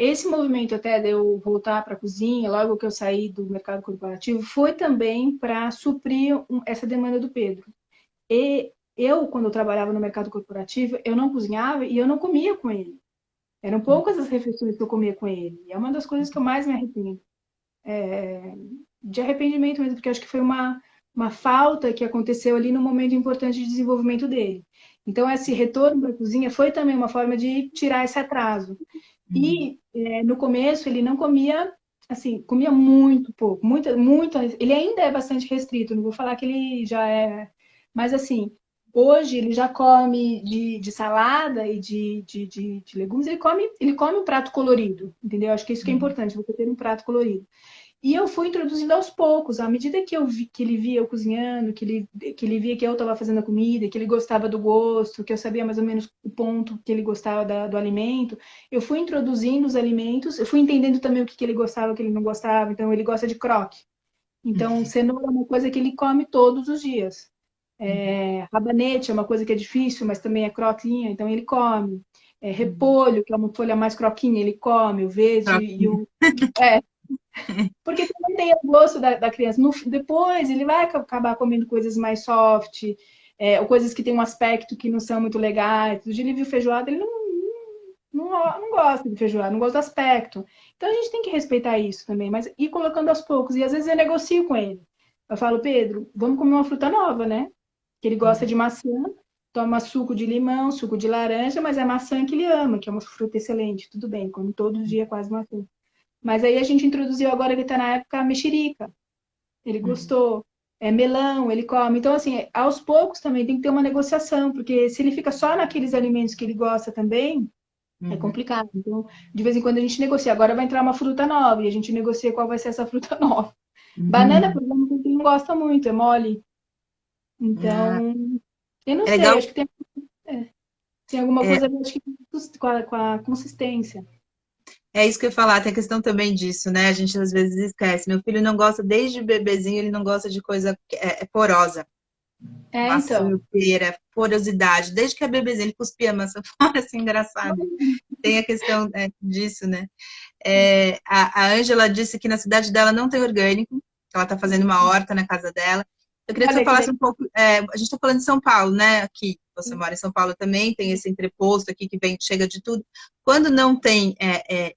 Esse movimento até de eu voltar para a cozinha, logo que eu saí do mercado corporativo, foi também para suprir essa demanda do Pedro. E eu, quando eu trabalhava no mercado corporativo, eu não cozinhava e eu não comia com ele. Eram poucas as refeições que eu comia com ele. E é uma das coisas que eu mais me arrependo. De arrependimento mesmo, porque acho que foi uma falta que aconteceu ali no momento importante de desenvolvimento dele. Então, esse retorno para a cozinha foi também uma forma de tirar esse atraso. E no começo ele não comia, assim, comia muito pouco, muito, ele ainda é bastante restrito, não vou falar que ele já é, mas assim, hoje ele já come de salada e de legumes, ele come um prato colorido, entendeu? Acho que isso que é importante, você ter um prato colorido. E eu fui introduzindo aos poucos, à medida que eu vi que ele via eu cozinhando, que ele via que eu estava fazendo a comida, que ele gostava do gosto, que eu sabia mais ou menos o ponto que ele gostava do alimento, eu fui introduzindo os alimentos, eu fui entendendo também o que ele gostava, o que ele não gostava. Então, ele gosta de croque. Então, cenoura é uma coisa que ele come todos os dias. Rabanete é uma coisa que é difícil, mas também é croquinha, então ele come. Repolho, que é uma folha mais croquinha, ele come. O verde e o... Porque também tem o gosto da criança. Depois ele vai acabar comendo coisas mais soft, ou coisas que têm um aspecto que não são muito legais. Do dia ele viu feijoada, ele não gosta de feijoada, não gosta do aspecto. Então a gente tem que respeitar isso também, mas ir colocando aos poucos. E às vezes eu negocio com ele. Eu falo, Pedro, vamos comer uma fruta nova, né? Que ele gosta de maçã, toma suco de limão, suco de laranja, mas é maçã que ele ama, que é uma fruta excelente. Tudo bem, come todo dia quase maçã. Mas aí a gente introduziu agora que está na época a mexerica. Ele gostou. Melão, ele come. Então, assim, aos poucos também tem que ter uma negociação, porque se ele fica só naqueles alimentos que ele gosta também, é complicado. Então, de vez em quando a gente negocia. Agora vai entrar uma fruta nova e a gente negocia qual vai ser essa fruta nova. Banana, por exemplo, ele não gosta muito, é mole. Então, eu não É sei, legal. acho que tem alguma coisa a ver, acho que com a consistência. É isso que eu ia falar, tem a questão também disso, né? A gente às vezes esquece. Meu filho não gosta, desde bebezinho, ele não gosta de coisa porosa. Maçã, Então. pera, porosidade. Desde que é bebezinho, ele cuspia a maçã fora, assim, engraçado. Tem a questão disso, né? A Ângela disse que na cidade dela não tem orgânico, que ela está fazendo uma horta na casa dela. Eu queria que você Olha que falasse legal. um pouco. A gente está falando de São Paulo, né? Aqui, você mora em São Paulo também, tem esse entreposto aqui que vem, chega de tudo. Quando não tem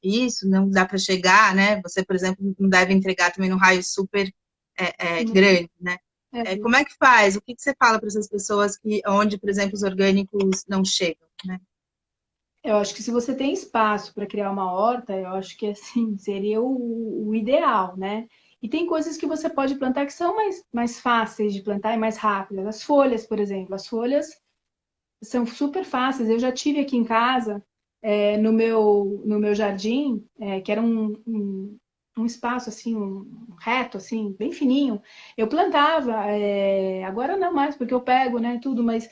isso, não dá para chegar, né? Você, por exemplo, não deve entregar também num raio super grande, né? É, Como é que faz? O que você fala para essas pessoas que, onde, por exemplo, os orgânicos não chegam, né? eu acho que se você tem espaço para criar uma horta, eu acho que assim seria o ideal, né? E tem coisas que você pode plantar que são mais fáceis de plantar e mais rápidas. As folhas, por exemplo, as folhas são super fáceis. Eu já tive aqui em casa, no meu jardim, que era um espaço assim, um reto, assim, bem fininho. Eu plantava, agora não mais, porque eu pego, né, tudo, mas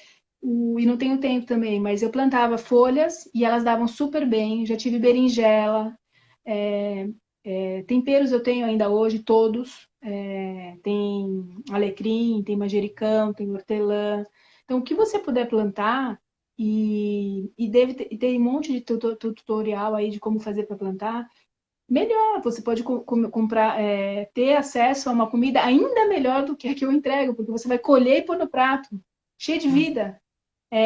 e não tenho tempo também, mas eu plantava folhas e elas davam super bem. Já tive berinjela, temperos eu tenho ainda hoje, todos. Tem alecrim, tem manjericão, tem hortelã. Então, o que você puder plantar, e deve ter, e tem um monte de tutorial aí de como fazer para plantar, melhor. Você pode comprar, ter acesso a uma comida ainda melhor do que a que eu entrego, porque você vai colher e pôr no prato, cheio de vida.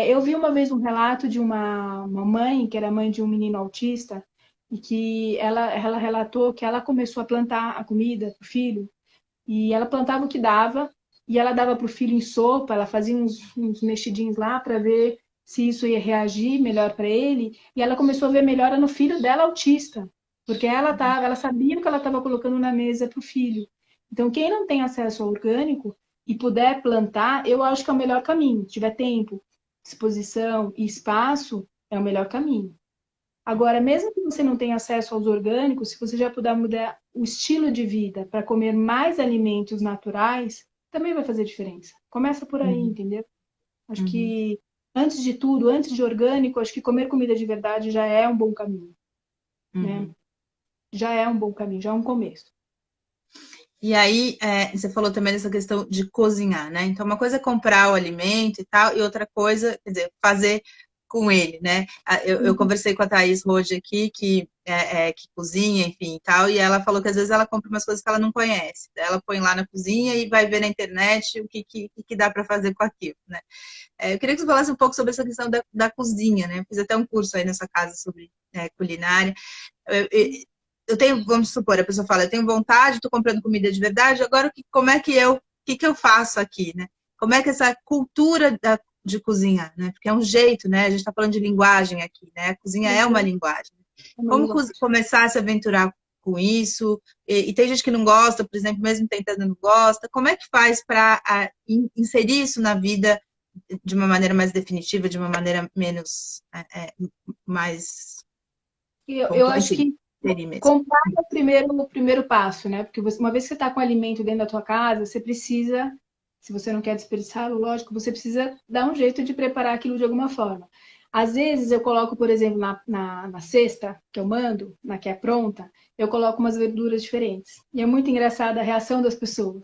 Eu vi uma vez um relato de uma mãe, que era mãe de um menino autista, e que ela relatou que ela começou a plantar a comida para o filho, e ela plantava o que dava, e ela dava para o filho em sopa, ela fazia uns mexidinhos lá para ver se isso ia reagir melhor para ele, e ela começou a ver melhora no filho dela autista, porque ela sabia o que ela estava colocando na mesa para o filho. Então, quem não tem acesso ao orgânico e puder plantar, eu acho que é o melhor caminho. Se tiver tempo, disposição e espaço, é o melhor caminho. Agora, mesmo que você não tenha acesso aos orgânicos, se você já puder mudar o estilo de vida para comer mais alimentos naturais, também vai fazer diferença. Começa por aí, Uhum, entendeu? Acho uhum, que, antes de tudo, antes de orgânico, acho que comer comida de verdade já é um bom caminho, né? uhum. Já é um bom caminho, já é um começo. E aí, você falou também dessa questão de cozinhar, né? Então, uma coisa é comprar o alimento e tal, e outra coisa, quer dizer, fazer com ele, né? Eu Uhum. conversei com a Thaís Rode aqui, que cozinha, enfim, e tal, e ela falou que às vezes ela compra umas coisas que ela não conhece. Ela põe lá na cozinha e vai ver na internet o que dá para fazer com aquilo, né? Eu queria que você falasse um pouco sobre essa questão da cozinha, né? Eu fiz até um curso aí nessa casa sobre culinária. Eu, eu tenho, vamos supor, a pessoa fala, eu tenho vontade, estou comprando comida de verdade, agora como é que o que eu faço aqui, né? Como é que essa cultura de cozinhar, né? Porque é um jeito, né? A gente está falando de linguagem aqui, né? A cozinha é uma Uhum. linguagem. É uma Como linguagem. começar a se aventurar com isso? E tem gente que não gosta, por exemplo, mesmo tentando não gosta. Como é que faz para inserir isso na vida de uma maneira mais definitiva, de uma maneira menos mais Eu pontual, acho enfim, que seria mesmo. comprar é o primeiro passo, né? Porque uma vez que você está com alimento dentro da tua casa, você precisa, se você não quer desperdiçá-lo, lógico, você precisa dar um jeito de preparar aquilo de alguma forma. Às vezes eu coloco, por exemplo, na cesta que eu mando, na que é pronta, eu coloco umas verduras diferentes. E é muito engraçada a reação das pessoas.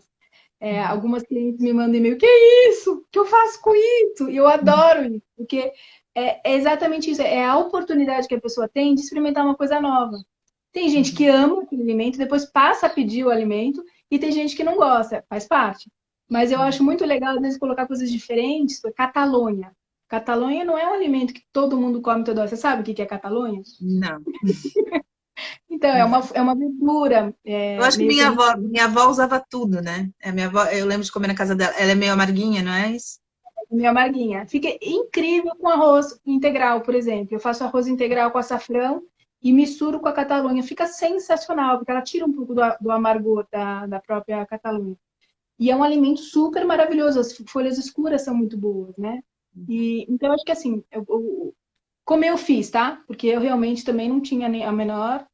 Algumas clientes me mandam e-mail, que isso? O que eu faço com isso? E eu adoro isso, porque é exatamente isso, é a oportunidade que a pessoa tem de experimentar uma coisa nova. Tem gente que Uhum, ama aquele alimento, depois passa a pedir o alimento, e tem gente que não gosta, faz parte. Mas eu acho uhum. muito legal, às vezes, colocar coisas diferentes. Catalonha. Catalonha não é um alimento que todo mundo come toda hora. Você sabe o que é Catalonha? Não, Então, é uma, não. é uma verdura Eu acho que meio que a gente. minha avó usava tudo, né? Minha avó, eu lembro de comer na casa dela. Ela é meio amarguinha, não é isso? Meio amarguinha. Fica incrível com arroz integral, por exemplo. Eu faço arroz integral com açafrão e misturo com a Catalunha. Fica sensacional, porque ela tira um pouco do amargor da própria Catalunha. E é um alimento super maravilhoso. As folhas escuras são muito boas, né? E, então, eu acho que assim, como eu fiz, tá? Porque eu realmente também não tinha nem a menor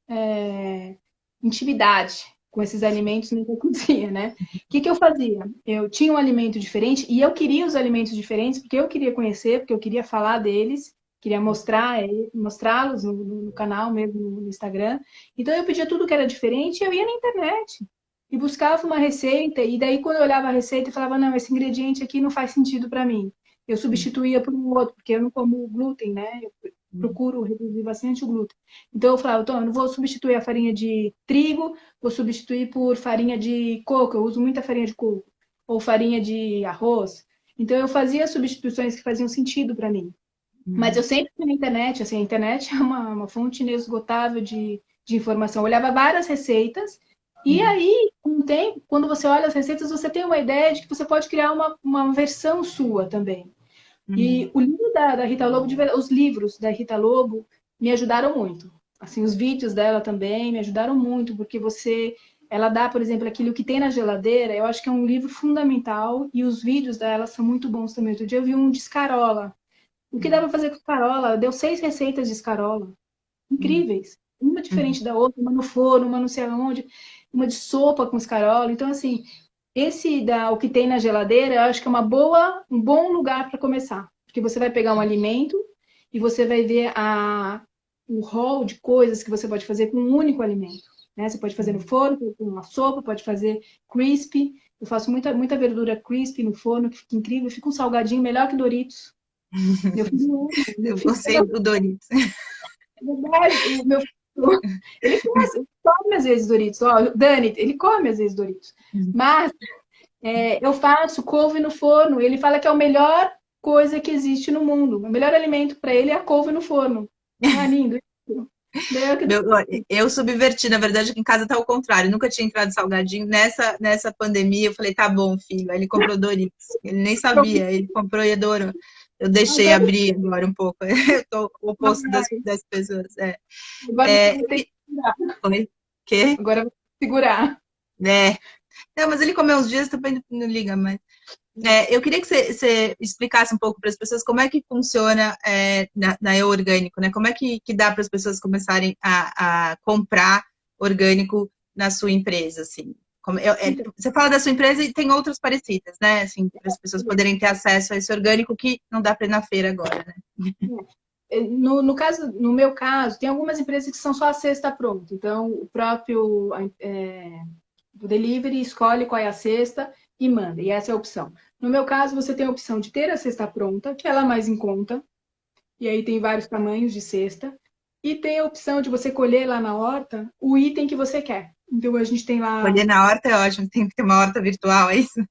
intimidade com esses alimentos nem com a cozinha, né? O que eu fazia? Eu tinha um alimento diferente e eu queria os alimentos diferentes porque eu queria conhecer, porque eu queria falar deles, queria mostrá-los no canal mesmo, no Instagram. Então eu pedia tudo que era diferente e eu ia na internet e buscava uma receita e daí quando eu olhava a receita eu falava, não, esse ingrediente aqui não faz sentido para mim. Eu substituía por um outro, porque eu não como glúten, né? Eu procuro reduzir bastante o glúten. Então eu falava, então, eu não vou substituir a farinha de trigo, vou substituir por farinha de coco. Eu uso muita farinha de coco. ou farinha de arroz. Então, eu fazia substituições que faziam sentido para mim. Mas eu sempre fui na internet, assim, a internet é uma fonte inesgotável de informação. Eu olhava várias receitas, e aí, com o tempo, quando você olha as receitas, você tem uma ideia de que você pode criar uma versão sua também. E o livro da Rita Lobo, os livros da Rita Lobo me ajudaram muito. Assim, os vídeos dela também me ajudaram muito, porque ela dá, por exemplo, aquilo que tem na geladeira, eu acho que é um livro fundamental, e os vídeos dela são muito bons também. Outro dia eu vi um de escarola. O que dá para fazer com escarola? Deu 6 receitas de escarola. Incríveis. Uma diferente da outra, uma no forno, uma não sei aonde, uma de sopa com escarola. Então, assim, o que tem na geladeira, eu acho que é um bom lugar para começar. Porque você vai pegar um alimento e você vai ver o rol de coisas que você pode fazer com um único alimento. Né? Você pode fazer no forno, com uma sopa, pode fazer crispy. Eu faço muita verdura crispy no forno, que fica incrível. Fica um salgadinho melhor que Doritos. Meu filho ama. Meu Eu filho gostei do Doritos. é verdade, o meu filho, ele come às vezes Doritos. Ó, Dani, ele come às vezes Doritos. Mas eu faço couve no forno. Ele fala que é a melhor coisa que existe no mundo. O melhor alimento para ele é a couve no forno. Ah, lindo isso. Daí Eu subverti, na verdade, aqui em casa tá ao contrário. Nunca tinha entrado salgadinho. Nessa pandemia, eu falei, tá bom, filho. Aí ele comprou Doritos. Ele nem sabia, ele comprou e adorou. Eu deixei abrir agora um pouco. Eu tô o oposto das pessoas. Agora você vai ter que segurar. Oi? Quê? Agora eu vou segurar. É. Não, mas ele comeu uns dias, também não liga, mas. Eu queria que você explicasse um pouco para as pessoas como é que funciona na Eu Orgânico, né? Como é que dá para as pessoas começarem a comprar orgânico na sua empresa, assim? Você fala da sua empresa e tem outras parecidas, né? Assim, para as pessoas poderem ter acesso a esse orgânico que não dá para ir na feira agora, né? No meu caso, tem algumas empresas que são só a cesta pronta. Então, o próprio o delivery escolhe qual é a cesta e manda. E essa é a opção. No meu caso, você tem a opção de ter a cesta pronta, que ela é mais em conta. E aí tem vários tamanhos de cesta. E tem a opção de você colher lá na horta o item que você quer. Então, a gente tem lá Colher na horta é ótimo, tem que ter uma horta virtual, é isso?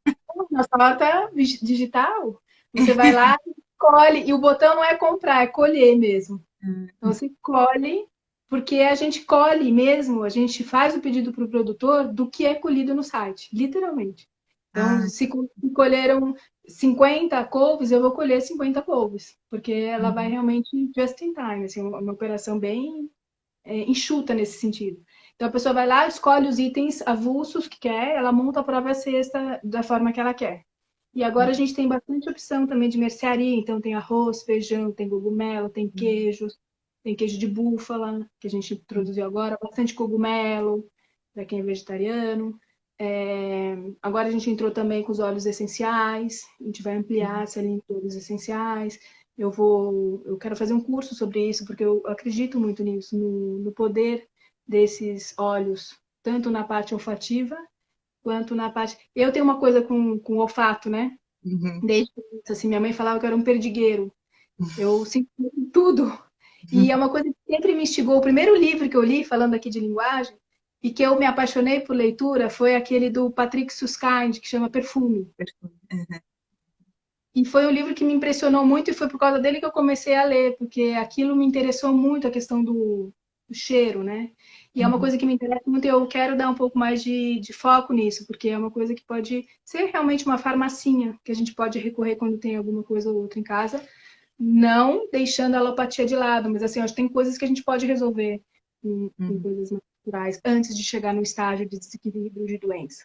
nossa horta digital. Você vai lá e colhe. E o botão não é comprar, é colher mesmo. Então, você colhe, porque a gente colhe mesmo, a gente faz o pedido para o produtor do que é colhido no site, literalmente. Então, Ah, se colheram 50 couves, eu vou colher 50 couves, porque ela vai realmente just in time, assim, uma operação bem enxuta nesse sentido. Então, a pessoa vai lá, escolhe os itens avulsos que quer, ela monta a própria cesta da forma que ela quer. E agora a gente tem bastante opção também de mercearia, então tem arroz, feijão, tem cogumelo, tem queijos, tem queijo de búfala, que a gente introduziu agora, bastante cogumelo, para quem é vegetariano. Agora a gente entrou também com os óleos essenciais, a gente vai ampliar essa linha de óleos essenciais. Eu quero fazer um curso sobre isso, porque eu acredito muito nisso, no poder desses óleos, tanto na parte olfativa quanto na parte. Eu tenho uma coisa com olfato, né? uhum. Desde que assim, minha mãe falava que eu era um perdigueiro. Eu sinto tudo. E é uma coisa que sempre me instigou. O primeiro livro que eu li, falando aqui de linguagem, e que eu me apaixonei por leitura, foi aquele do Patrick Suskind, que chama Perfume. E foi um livro que me impressionou muito e foi por causa dele que eu comecei a ler, porque aquilo me interessou muito, a questão do cheiro, né? E é uma coisa que me interessa muito e eu quero dar um pouco mais de foco nisso, porque é uma coisa que pode ser realmente uma farmacinha, que a gente pode recorrer quando tem alguma coisa ou outra em casa, não deixando a alopatia de lado, mas assim, acho que tem coisas que a gente pode resolver com coisas naturais antes de chegar no estágio de desequilíbrio de doença,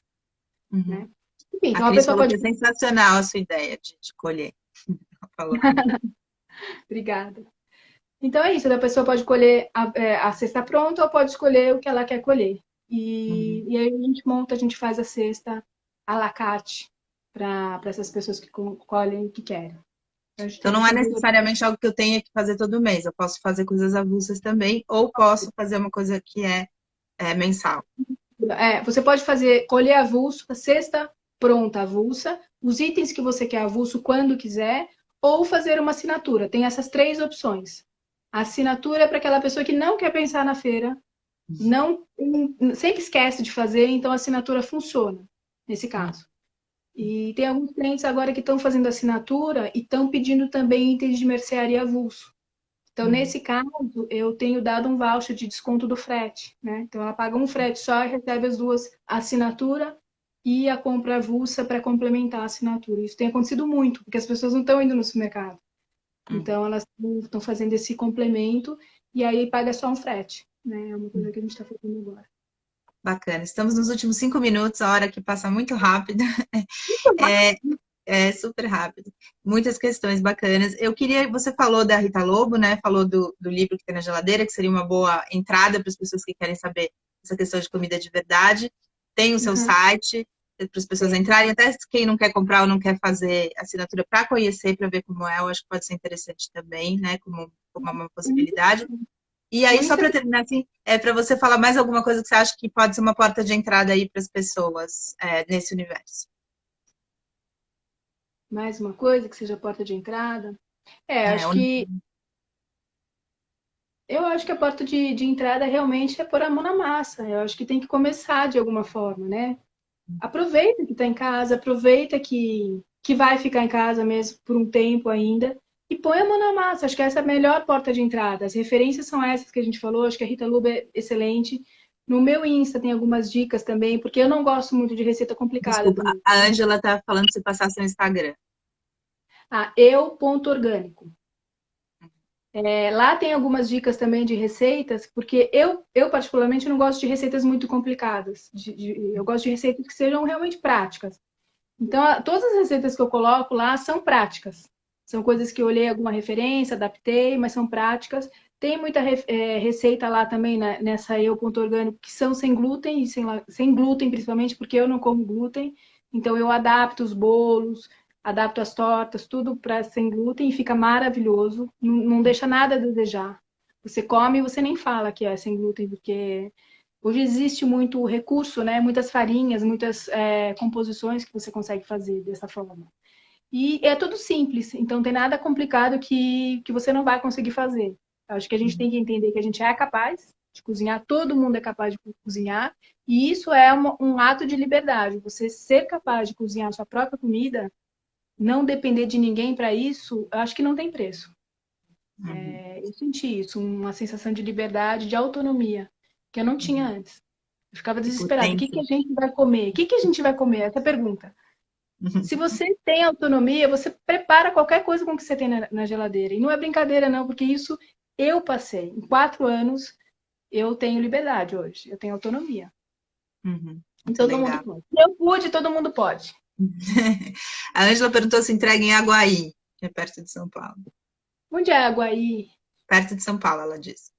né? Enfim, A então a Cris pessoa falou que pode... é sensacional a sua ideia de colher. Falou. Obrigada. Então é isso, a pessoa pode escolher a cesta pronta ou pode escolher o que ela quer colher. E aí a gente monta, a gente faz a cesta à la carte para essas pessoas que colhem o que querem. Então, a gente Então tem não é essas duas necessariamente algo que eu tenha que fazer todo mês. Eu posso fazer coisas avulsas também, ou posso fazer uma coisa que é mensal. você pode fazer, colher avulso, a cesta pronta avulsa, os itens que você quer avulso quando quiser, ou fazer uma assinatura. Tem essas 3 opções. A assinatura é para aquela pessoa que não quer pensar na feira, não sempre esquece de fazer, então a assinatura funciona nesse caso. E tem alguns clientes agora que estão fazendo assinatura e estão pedindo também itens de mercearia avulso. Então, Uhum. nesse caso, eu tenho dado um voucher de desconto do frete, né? Então, ela paga um frete só e recebe as duas, a assinatura e a compra avulsa para complementar a assinatura. Isso tem acontecido muito, porque as pessoas não estão indo no supermercado. Uhum. Então, elas estão fazendo esse complemento e aí paga só um frete, né? É uma coisa que a gente está fazendo agora. Bacana. Estamos nos últimos 5 minutos, a hora que passa muito rápido. É, é super rápido. Muitas questões bacanas. Eu queria, você falou da Rita Lobo, né? Falou do livro que tem na geladeira, que seria uma boa entrada para as pessoas que querem saber essa questão de comida de verdade. Tem o seu Uhum. site para as pessoas Tem. entrarem, até quem não quer comprar ou não quer fazer assinatura para conhecer, para ver como é, eu acho que pode ser interessante também, né? Como uma possibilidade. E aí, só Muita para terminar, assim, é para você falar mais alguma coisa que você acha que pode ser uma porta de entrada aí para as pessoas nesse universo. mais uma coisa que seja porta de entrada. É, Acho que eu acho que a porta de entrada realmente é pôr a mão na massa. Eu acho que tem que começar de alguma forma, né? Aproveita que está em casa, aproveita que vai ficar em casa mesmo por um tempo ainda e põe a mão na massa. Acho que essa é a melhor porta de entrada. As referências são essas que a gente falou. Acho que a Rita Luba é excelente. No meu Insta tem algumas dicas também, porque eu não gosto muito de receita complicada desculpa, também. a Ângela tá falando para você passar seu Instagram. Eu.orgânico. Lá tem algumas dicas também de receitas, porque eu particularmente não gosto de receitas muito complicadas. Eu gosto de receitas que sejam realmente práticas. Então, todas as receitas que eu coloco lá são práticas. São coisas que eu olhei alguma referência, adaptei, mas são práticas. Tem muita receita lá também nessa eu.orgânico que são sem glúten, e sem glúten principalmente, porque eu não como glúten. Então, eu adapto os bolos, adapto as tortas, tudo para sem glúten e fica maravilhoso. Não, não deixa nada a desejar. Você come e você nem fala que é sem glúten, porque hoje existe muito recurso, né? Muitas farinhas, muitas composições que você consegue fazer dessa forma. E é tudo simples, então não tem nada complicado que você não vai conseguir fazer. Acho que a gente tem que entender que a gente é capaz de cozinhar, todo mundo é capaz de cozinhar, e isso é um ato de liberdade. Você ser capaz de cozinhar a sua própria comida, não depender de ninguém para isso, eu acho que não tem preço. Uhum. Eu senti isso, uma sensação de liberdade, de autonomia, que eu não tinha antes. Eu ficava Que desesperada. O que que potência. a gente vai comer? O que que a gente vai comer? Essa é a pergunta. Se você tem autonomia, você prepara qualquer coisa com que você tem na geladeira. E não é brincadeira, não, porque isso eu passei. Em 4 anos, eu tenho liberdade hoje. Eu tenho autonomia. Uhum. E Muito todo mundo legal. pode. Se eu pude, todo mundo pode. A Ângela perguntou se entrega em Aguaí, que é perto de São Paulo. Onde é água aí? Perto de São Paulo, ela disse.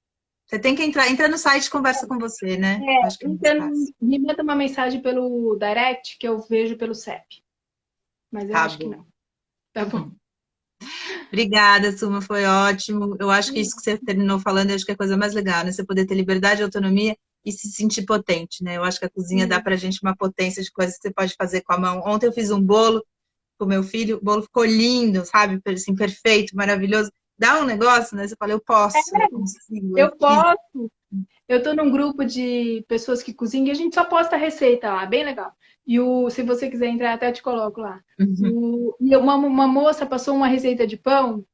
Você tem que entrar, entra no site e conversa com você, né? Acho que é mais Então, fácil. me manda uma mensagem pelo direct que eu vejo pelo CEP. Mas eu Tá acho que bom. não. Tá bom. Obrigada, Suma, foi ótimo. Eu acho que isso que você terminou falando, eu acho que é a coisa mais legal, né? Você poder ter liberdade e autonomia e se sentir potente, né? Eu acho que a cozinha dá pra gente uma potência de coisas que você pode fazer com a mão. Ontem eu fiz um bolo com meu filho, o bolo ficou lindo, sabe? Assim, perfeito, maravilhoso. Dá um negócio, né? Você fala, eu posso, eu consigo, eu Eu fiz. posso. Eu tô num grupo de pessoas que cozinham e a gente só posta receita lá, bem legal. Se você quiser entrar, até te coloco lá. Uhum. E uma moça passou uma receita de pão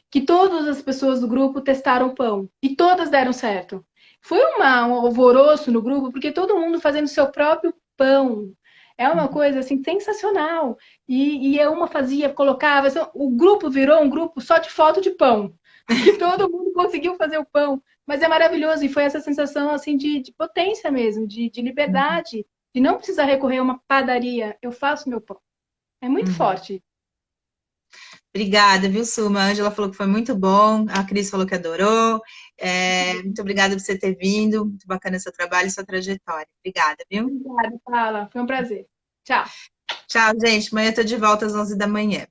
que todas as pessoas do grupo testaram o pão e todas deram certo. Foi um alvoroço no grupo porque todo mundo fazendo seu próprio pão. É uma coisa assim sensacional. E uma fazia, colocava, assim, o grupo virou um grupo só de foto de pão, porque todo mundo conseguiu fazer o pão. Mas é maravilhoso e foi essa sensação assim de potência mesmo, de liberdade, de não precisar recorrer a uma padaria. Eu faço meu pão. É muito Uhum. forte. Obrigada, viu, Suma? A Ângela falou que foi muito bom, a Cris falou que adorou. Muito obrigada por você ter vindo, muito bacana seu trabalho e sua trajetória. Obrigada, viu? Obrigada, Paula. Foi um prazer. Tchau. Tchau, gente. Amanhã eu tô de volta às 11 da manhã.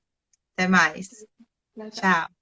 Até mais. Tchau, tchau. Tchau.